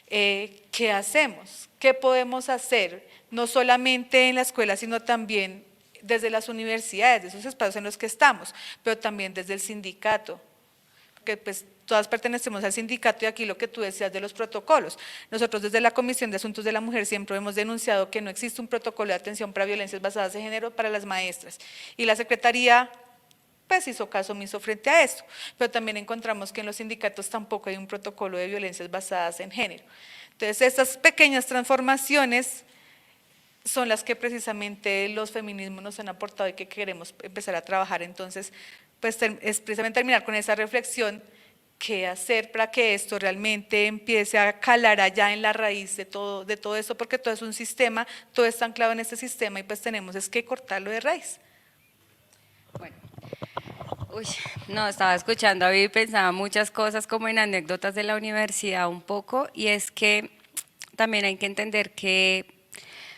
¿qué hacemos? ¿Qué podemos hacer? No solamente en la escuela, sino también desde las universidades, de esos espacios en los que estamos, pero también desde el sindicato, porque pues todas pertenecemos al sindicato y aquí lo que tú decías de los protocolos. Nosotros desde la Comisión de Asuntos de la Mujer siempre hemos denunciado que no existe un protocolo de atención para violencias basadas en género para las maestras y la Secretaría pues hizo caso omiso frente a esto, pero también encontramos que en los sindicatos tampoco hay un protocolo de violencias basadas en género. Entonces estas pequeñas transformaciones son las que precisamente los feminismos nos han aportado y que queremos empezar a trabajar. Entonces pues es precisamente terminar con esa reflexión. ¿Qué hacer para que esto realmente empiece a calar allá en la raíz de todo esto? Porque todo es un sistema, todo está anclado en este sistema y pues tenemos es que cortarlo de raíz. Bueno, uy, no, estaba escuchando a y pensaba muchas cosas como en anécdotas de la universidad un poco, y es que también hay que entender que,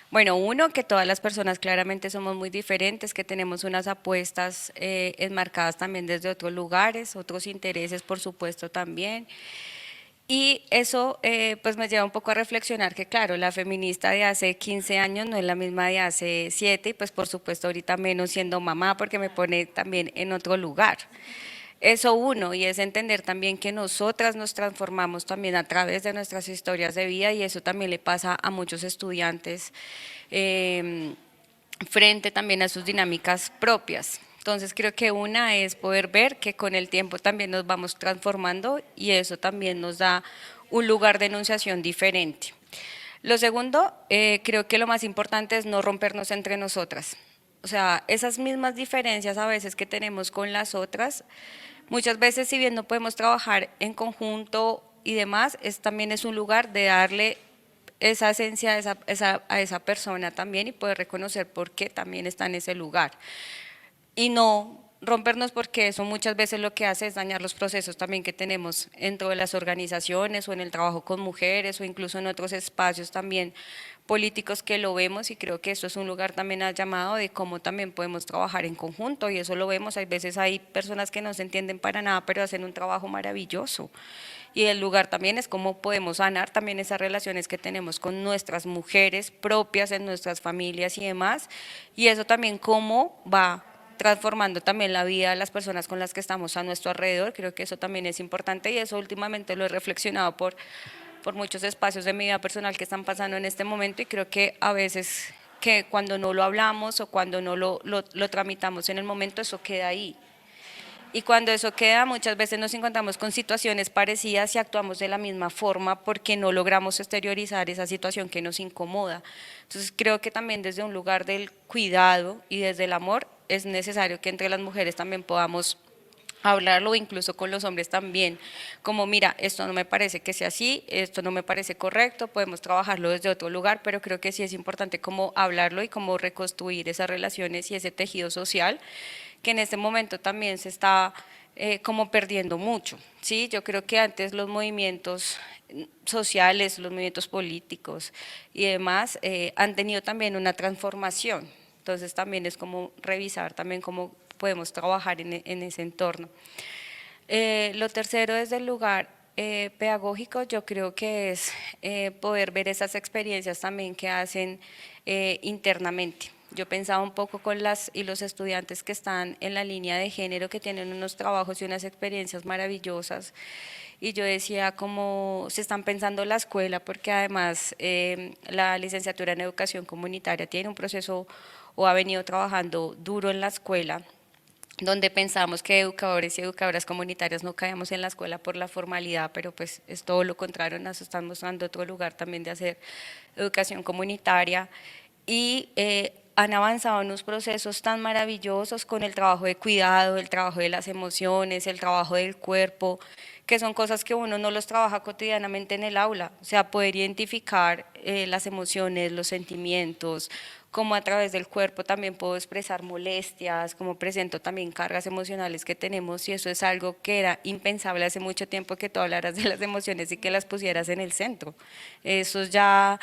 bueno, uno, que todas las personas claramente somos muy diferentes, que tenemos unas apuestas enmarcadas también desde otros lugares, otros intereses por supuesto también. Y eso pues me lleva un poco a reflexionar que claro, la feminista de hace 15 años no es la misma de hace 7 y pues por supuesto ahorita menos siendo mamá porque me pone también en otro lugar. Eso uno, y es entender también que nosotras nos transformamos también a través de nuestras historias de vida y eso también le pasa a muchos estudiantes frente también a sus dinámicas propias. Entonces creo que una es poder ver que con el tiempo también nos vamos transformando y eso también nos da un lugar de enunciación diferente. Lo segundo, creo que lo más importante es no rompernos entre nosotras. O sea, esas mismas diferencias a veces que tenemos con las otras, muchas veces si bien no podemos trabajar en conjunto y demás, también es un lugar de darle esa esencia a esa persona también y poder reconocer por qué también está en ese lugar. Y no rompernos porque eso muchas veces lo que hace es dañar los procesos también que tenemos dentro de las organizaciones o en el trabajo con mujeres o incluso en otros espacios también políticos que lo vemos y creo que esto es un lugar también al llamado de cómo también podemos trabajar en conjunto y eso lo vemos, hay veces hay personas que no se entienden para nada pero hacen un trabajo maravilloso y el lugar también es cómo podemos sanar también esas relaciones que tenemos con nuestras mujeres propias en nuestras familias y demás y eso también cómo va transformando también la vida de las personas con las que estamos a nuestro alrededor, creo que eso también es importante y eso últimamente lo he reflexionado por muchos espacios de mi vida personal que están pasando en este momento y creo que a veces que cuando no lo hablamos o cuando no lo tramitamos en el momento, eso queda ahí. Y cuando eso queda, muchas veces nos encontramos con situaciones parecidas y actuamos de la misma forma porque no logramos exteriorizar esa situación que nos incomoda. Entonces creo que también desde un lugar del cuidado y desde el amor es necesario que entre las mujeres también podamos hablarlo, incluso con los hombres también, como mira, esto no me parece que sea así, esto no me parece correcto, podemos trabajarlo desde otro lugar, pero creo que sí es importante como hablarlo y como reconstruir esas relaciones y ese tejido social que en este momento también se está como perdiendo mucho, ¿sí? Yo creo que antes los movimientos sociales, los movimientos políticos y demás han tenido también una transformación, entonces también es como revisar también cómo podemos trabajar en ese entorno. Lo tercero desde el lugar pedagógico yo creo que es poder ver esas experiencias también que hacen internamente. Yo pensaba un poco con las y los estudiantes que están en la línea de género que tienen unos trabajos y unas experiencias maravillosas y yo decía cómo se están pensando la escuela porque además la licenciatura en educación comunitaria tiene un proceso o ha venido trabajando duro en la escuela donde pensamos que educadores y educadoras comunitarias no caemos en la escuela por la formalidad, pero pues es todo lo contrario, nos están mostrando otro lugar también de hacer educación comunitaria y han avanzado en unos procesos tan maravillosos con el trabajo de cuidado, el trabajo de las emociones, el trabajo del cuerpo, que son cosas que uno no los trabaja cotidianamente en el aula, o sea, poder identificar las emociones, los sentimientos, como a través del cuerpo también puedo expresar molestias, como presento también cargas emocionales que tenemos y eso es algo que era impensable hace mucho tiempo que tú hablaras de las emociones y que las pusieras en el centro. Eso ya,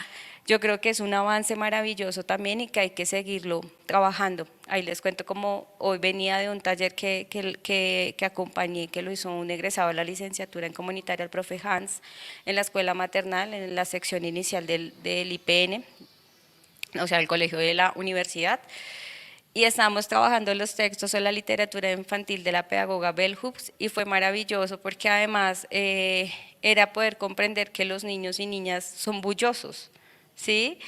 yo creo que es un avance maravilloso también y que hay que seguirlo trabajando. Ahí les cuento como hoy venía de un taller que acompañé, que lo hizo un egresado de la licenciatura en comunitaria, el profe Hans, en la escuela maternal, en la sección inicial del IPN, o sea, el colegio de la universidad, y estábamos trabajando los textos de la literatura infantil de la pedagoga Bell Hooks y fue maravilloso porque además era poder comprender que los niños y niñas son bullosos, ¿sí?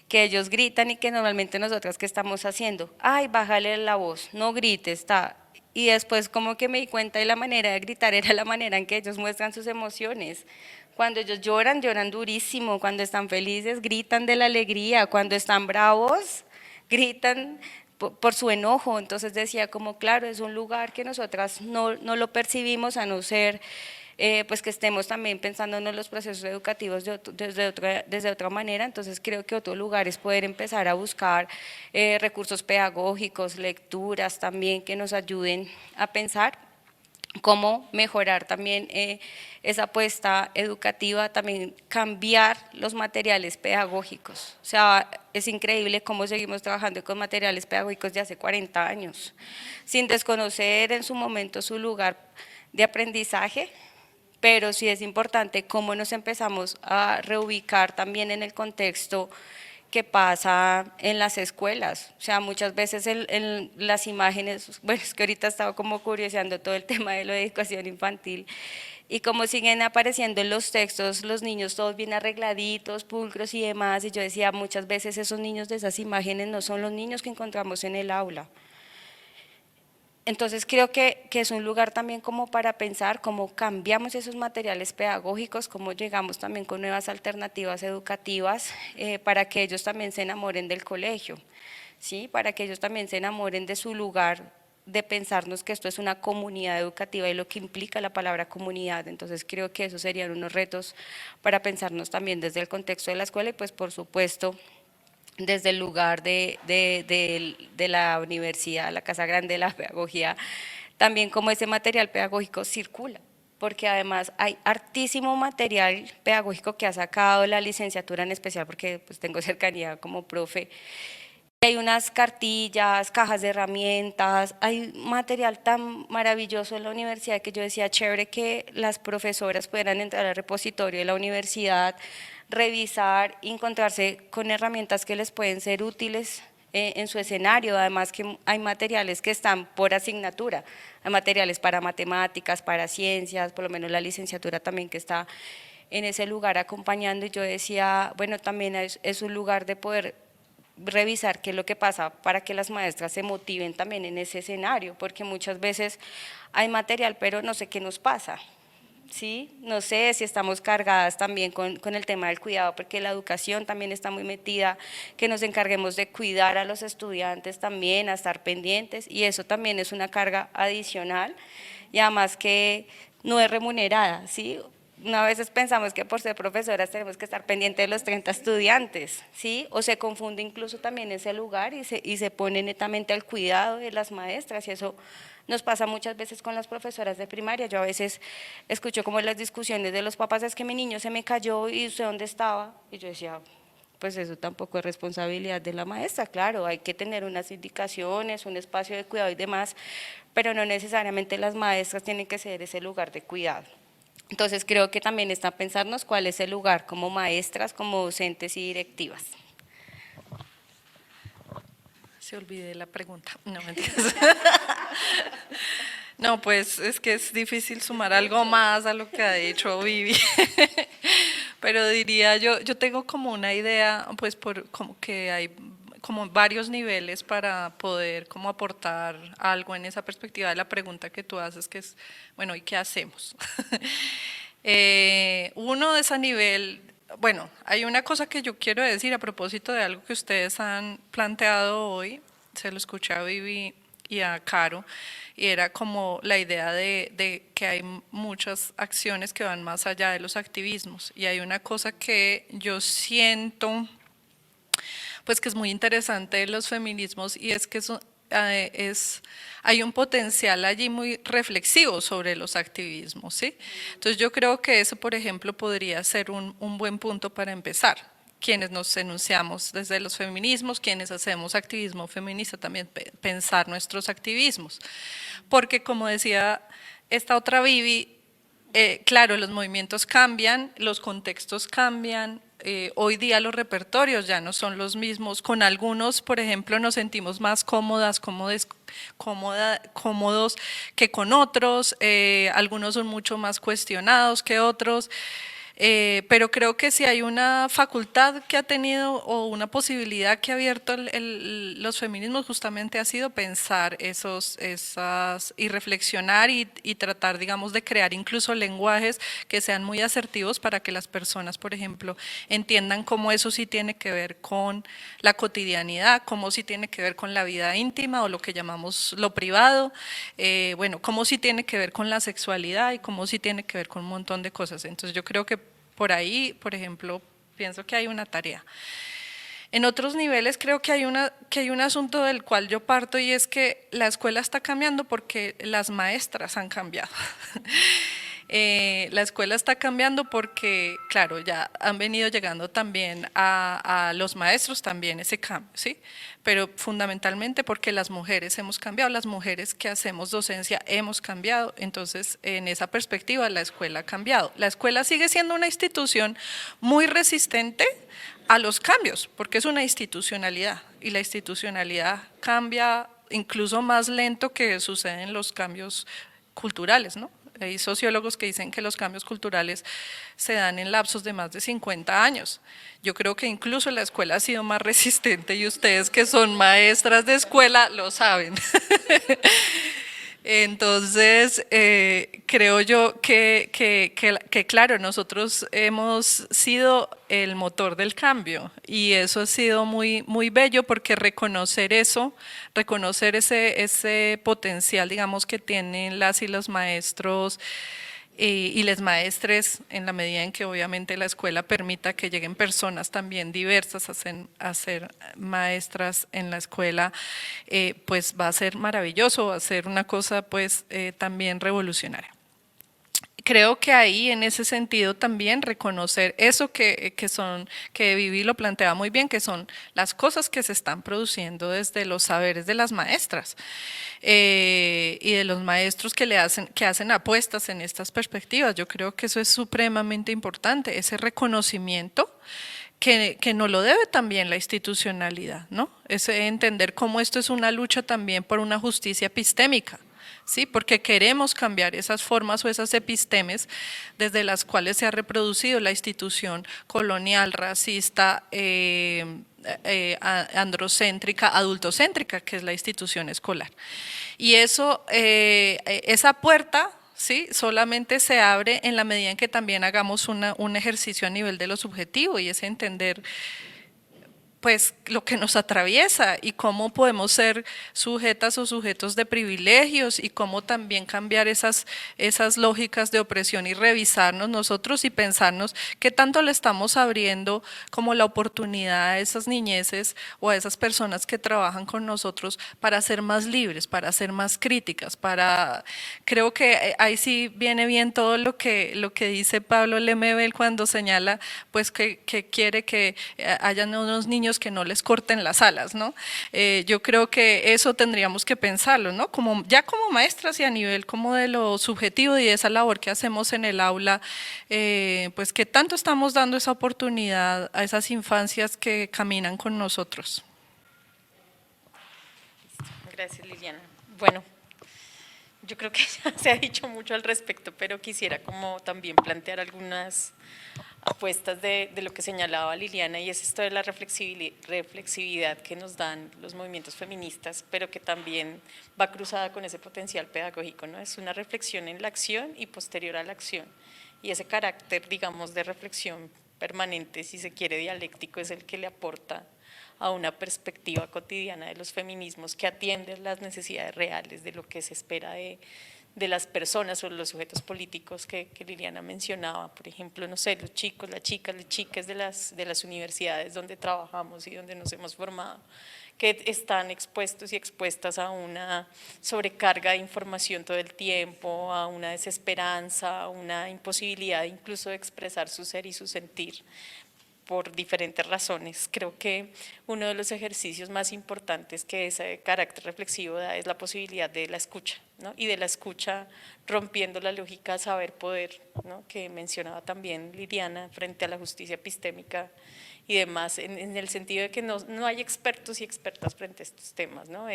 Que ellos gritan y que normalmente nosotras ¿qué estamos haciendo? Ay, bájale la voz, no grites, está. Y después como que me di cuenta de la manera de gritar era la manera en que ellos muestran sus emociones. Cuando ellos lloran, lloran durísimo, cuando están felices, gritan de la alegría, cuando están bravos, gritan por su enojo. Entonces decía como claro, es un lugar que nosotras no lo percibimos a no ser pues que estemos también pensando en los procesos educativos desde otra manera. Entonces creo que otro lugar es poder empezar a buscar recursos pedagógicos, lecturas también que nos ayuden a pensar cómo mejorar también esa apuesta educativa, también cambiar los materiales pedagógicos. O sea, es increíble cómo seguimos trabajando con materiales pedagógicos de hace 40 años, sin desconocer en su momento su lugar de aprendizaje, pero sí es importante cómo nos empezamos a reubicar también en el contexto que pasa en las escuelas. O sea, muchas veces en las imágenes, bueno, es que ahorita estaba como curioseando todo el tema de la educación infantil y cómo siguen apareciendo en los textos los niños todos bien arregladitos, pulcros y demás, y yo decía, muchas veces esos niños de esas imágenes no son los niños que encontramos en el aula. Entonces creo que es un lugar también como para pensar cómo cambiamos esos materiales pedagógicos, cómo llegamos también con nuevas alternativas educativas para que ellos también se enamoren del colegio, ¿sí? Para que ellos también se enamoren de su lugar, de pensarnos que esto es una comunidad educativa y lo que implica la palabra comunidad. Entonces creo que esos serían unos retos para pensarnos también desde el contexto de la escuela y pues por supuesto desde el lugar de la universidad, la Casa Grande de la Pedagogía, también como ese material pedagógico circula, porque además hay hartísimo material pedagógico que ha sacado la licenciatura en especial, porque pues tengo cercanía como profe. Hay unas cartillas, cajas de herramientas, hay material tan maravilloso en la universidad que yo decía, chévere que las profesoras puedan entrar al repositorio de la universidad, revisar, encontrarse con herramientas que les pueden ser útiles en su escenario. Además que hay materiales que están por asignatura, hay materiales para matemáticas, para ciencias, por lo menos la licenciatura también que está en ese lugar acompañando, y yo decía, bueno, también es un lugar de poder revisar qué es lo que pasa para que las maestras se motiven también en ese escenario, porque muchas veces hay material, pero no sé qué nos pasa, ¿sí? No sé si estamos cargadas también con el tema del cuidado, porque la educación también está muy metida, que nos encarguemos de cuidar a los estudiantes también, a estar pendientes, y eso también es una carga adicional, y además que no es remunerada, ¿sí? A veces pensamos que por ser profesoras tenemos que estar pendientes de los 30 estudiantes, ¿sí? O se confunde incluso también ese lugar y se pone netamente al cuidado de las maestras, y eso nos pasa muchas veces con las profesoras de primaria. Yo a veces escucho como las discusiones de los papás, es que mi niño se me cayó y ¿usted dónde estaba? Y yo decía, pues eso tampoco es responsabilidad de la maestra, claro, hay que tener unas indicaciones, un espacio de cuidado y demás, pero no necesariamente las maestras tienen que ser ese lugar de cuidado. Entonces creo que también está pensarnos cuál es el lugar como maestras, como docentes y directivas. Se olvidé la pregunta, no mentiras. No, pues es que es difícil sumar algo más a lo que ha dicho Vivi. Pero diría yo tengo como una idea, pues como que hay como varios niveles para poder como aportar algo en esa perspectiva de la pregunta que tú haces, que es, bueno, ¿y qué hacemos? Uno de ese nivel, bueno, hay una cosa que yo quiero decir a propósito de algo que ustedes han planteado hoy, se lo escuché a Vivi y a Caro, y era como la idea de que hay muchas acciones que van más allá de los activismos, y hay una cosa que yo siento pues que es muy interesante de los feminismos, y es que hay un potencial allí muy reflexivo sobre los activismos, ¿sí? Entonces yo creo que eso, por ejemplo, podría ser un buen punto para empezar. Quienes nos enunciamos desde los feminismos, quienes hacemos activismo feminista, también pensar nuestros activismos. Porque como decía esta otra Vivi, claro, los movimientos cambian, los contextos cambian, hoy día los repertorios ya no son los mismos, con algunos, por ejemplo, nos sentimos más cómodos que con otros, algunos son mucho más cuestionados que otros, Pero creo que si hay una facultad que ha tenido o una posibilidad que ha abierto los feminismos justamente ha sido pensar esas y reflexionar y tratar, digamos, de crear incluso lenguajes que sean muy asertivos para que las personas, por ejemplo, entiendan cómo eso sí tiene que ver con la cotidianidad, cómo sí tiene que ver con la vida íntima o lo que llamamos lo privado, bueno, cómo sí tiene que ver con la sexualidad y cómo sí tiene que ver con un montón de cosas. Entonces yo creo que por ahí, por ejemplo, pienso que hay una tarea. En otros niveles creo que hay un asunto del cual yo parto y es que la escuela está cambiando porque las maestras han cambiado. La escuela está cambiando porque, claro, ya han venido llegando también a los maestros también ese cambio, ¿sí? Pero fundamentalmente porque las mujeres hemos cambiado, las mujeres que hacemos docencia hemos cambiado, entonces en esa perspectiva la escuela ha cambiado. La escuela sigue siendo una institución muy resistente a los cambios, porque es una institucionalidad y la institucionalidad cambia incluso más lento que suceden los cambios culturales, ¿no? Hay sociólogos que dicen que los cambios culturales se dan en lapsos de más de 50 años. Yo creo que incluso la escuela ha sido más resistente y ustedes que son maestras de escuela lo saben. Entonces, creo yo que claro, nosotros hemos sido el motor del cambio y eso ha sido muy, muy bello porque reconocer eso, reconocer ese potencial, digamos, que tienen las y los maestros y les maestres en la medida en que obviamente la escuela permita que lleguen personas también diversas a ser maestras en la escuela, pues va a ser maravilloso, va a ser una cosa pues también revolucionaria. Creo que ahí en ese sentido también reconocer eso que Vivi lo plantea muy bien, que son las cosas que se están produciendo desde los saberes de las maestras y de los maestros que hacen apuestas en estas perspectivas. Yo creo que eso es supremamente importante, ese reconocimiento que no lo debe también la institucionalidad, ¿no? Ese entender cómo esto es una lucha también por una justicia epistémica. ¿Sí? Porque queremos cambiar esas formas o esas epistemes desde las cuales se ha reproducido la institución colonial, racista, androcéntrica, adultocéntrica, que es la institución escolar. Y eso, esa puerta, ¿sí? Solamente se abre en la medida en que también hagamos un ejercicio a nivel de lo subjetivo y es entender pues lo que nos atraviesa y cómo podemos ser sujetas o sujetos de privilegios y cómo también cambiar esas lógicas de opresión y revisarnos nosotros y pensarnos qué tanto le estamos abriendo como la oportunidad a esas niñeces o a esas personas que trabajan con nosotros para ser más libres, para ser más críticas, creo que ahí sí viene bien todo lo que dice Pablo Lemebel cuando señala pues que quiere que hayan unos niños que no les corten las alas, ¿no? Yo creo que eso tendríamos que pensarlo, ¿no? Ya como maestras y a nivel como de lo subjetivo y de esa labor que hacemos en el aula, pues que tanto estamos dando esa oportunidad a esas infancias que caminan con nosotros. Gracias, Liliana. Bueno, yo creo que ya se ha dicho mucho al respecto, pero quisiera como también plantear algunas apuestas de lo que señalaba Liliana y es esto de la reflexividad que nos dan los movimientos feministas, pero que también va cruzada con ese potencial pedagógico, ¿no? Es una reflexión en la acción y posterior a la acción y ese carácter, digamos, de reflexión permanente, si se quiere dialéctico, es el que le aporta a una perspectiva cotidiana de los feminismos que atiende las necesidades reales de lo que se espera de las personas o los sujetos políticos que Liliana mencionaba, por ejemplo, no sé, los chicos, las chicas de las universidades donde trabajamos y donde nos hemos formado, que están expuestos y expuestas a una sobrecarga de información todo el tiempo, a una desesperanza, a una imposibilidad incluso de expresar su ser y su sentir por diferentes razones. Creo que uno de los ejercicios más importantes que ese carácter reflexivo da es la posibilidad de la escucha, ¿no? Y de la escucha rompiendo la lógica saber-poder, ¿no? Que mencionaba también Liliana frente a la justicia epistémica y demás, en el sentido de que no hay expertos y expertas frente a estos temas, ¿no?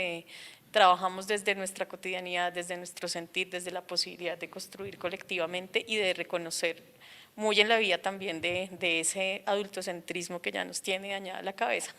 Trabajamos desde nuestra cotidianidad, desde nuestro sentir, desde la posibilidad de construir colectivamente y de reconocer muy en la vía también de ese adultocentrismo que ya nos tiene dañada la cabeza,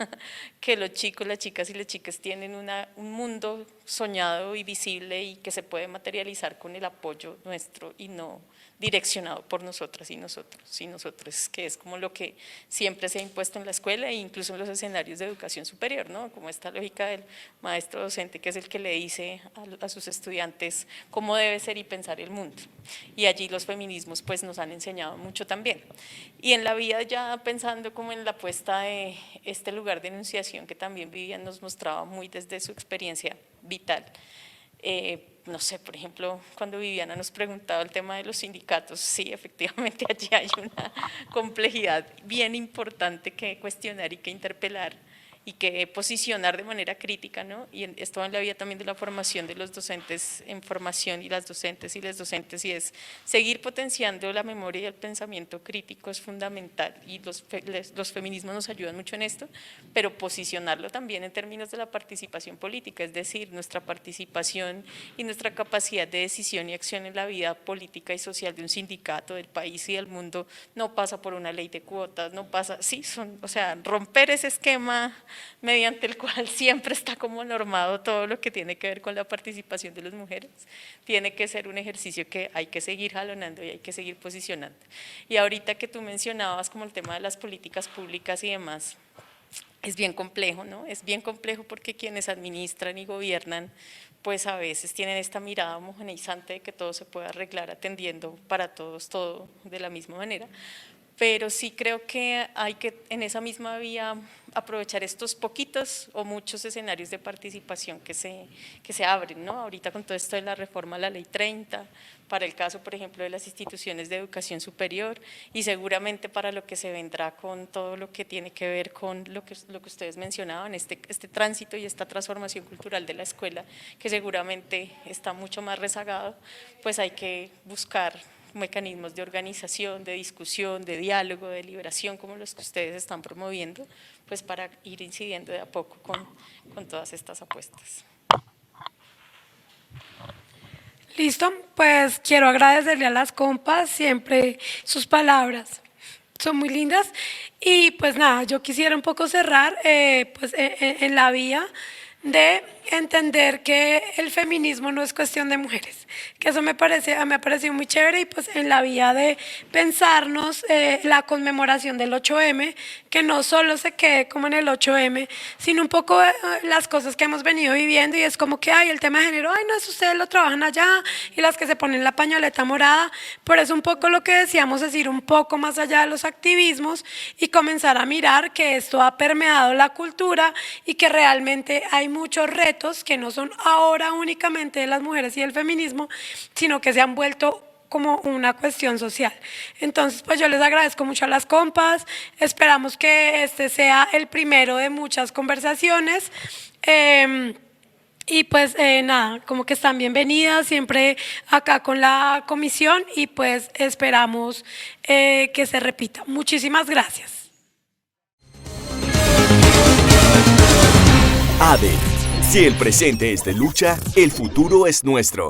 que los chicos, las chicas y las chicas tienen un mundo soñado y visible y que se puede materializar con el apoyo nuestro y no direccionado por nosotras y nosotros, que es como lo que siempre se ha impuesto en la escuela e incluso en los escenarios de educación superior, ¿no? Como esta lógica del maestro docente que es el que le dice a sus estudiantes cómo debe ser y pensar el mundo. Y allí los feminismos pues nos han enseñado mucho también. Y en la vida ya pensando como en la puesta de este lugar de enunciación que también Vivian nos mostraba muy desde su experiencia vital. No sé, por ejemplo, cuando Viviana nos preguntaba el tema de los sindicatos, sí, efectivamente allí hay una complejidad bien importante que cuestionar y que interpelar y que posicionar de manera crítica, ¿no? Y esto va en la vía también de la formación de los docentes en formación y las docentes, y es seguir potenciando la memoria y el pensamiento crítico es fundamental, y los feminismos nos ayudan mucho en esto, pero posicionarlo también en términos de la participación política, es decir, nuestra participación y nuestra capacidad de decisión y acción en la vida política y social de un sindicato, del país y del mundo, no pasa por una ley de cuotas, no pasa, sí, o sea, romper ese esquema mediante el cual siempre está como normado todo lo que tiene que ver con la participación de las mujeres, tiene que ser un ejercicio que hay que seguir jalonando y hay que seguir posicionando. Y ahorita que tú mencionabas como el tema de las políticas públicas y demás, es bien complejo, ¿no? Es bien complejo porque quienes administran y gobiernan pues a veces tienen esta mirada homogeneizante de que todo se puede arreglar atendiendo para todos todo de la misma manera, pero sí creo que hay que en esa misma vía aprovechar estos poquitos o muchos escenarios de participación que se abren, ¿no? Ahorita con todo esto de la reforma a la Ley 30, para el caso, por ejemplo, de las instituciones de educación superior y seguramente para lo que se vendrá con todo lo que tiene que ver con lo que ustedes mencionaban, este tránsito y esta transformación cultural de la escuela, que seguramente está mucho más rezagado, pues hay que buscar mecanismos de organización, de discusión, de diálogo, de liberación, como los que ustedes están promoviendo, pues para ir incidiendo de a poco con todas estas apuestas. Listo, pues quiero agradecerle a las compas, siempre sus palabras son muy lindas y pues nada, yo quisiera un poco cerrar pues en la vía de entender que el feminismo no es cuestión de mujeres, que eso me ha parecido muy chévere y pues en la vía de pensarnos la conmemoración del 8M, que no solo se quede como en el 8M, sino un poco las cosas que hemos venido viviendo y es como que el tema de género, no, eso ustedes lo trabajan allá y las que se ponen la pañoleta morada, pero es un poco lo que decíamos, es ir un poco más allá de los activismos y comenzar a mirar que esto ha permeado la cultura y que realmente hay muchos retos que no son ahora únicamente de las mujeres y del feminismo, sino que se han vuelto como una cuestión social. Entonces, pues yo les agradezco mucho a las compas, esperamos que este sea el primero de muchas conversaciones. Y pues nada, como que están bienvenidas siempre acá con la comisión y pues esperamos que se repita. Muchísimas gracias. ADE. Si el presente es de lucha, el futuro es nuestro.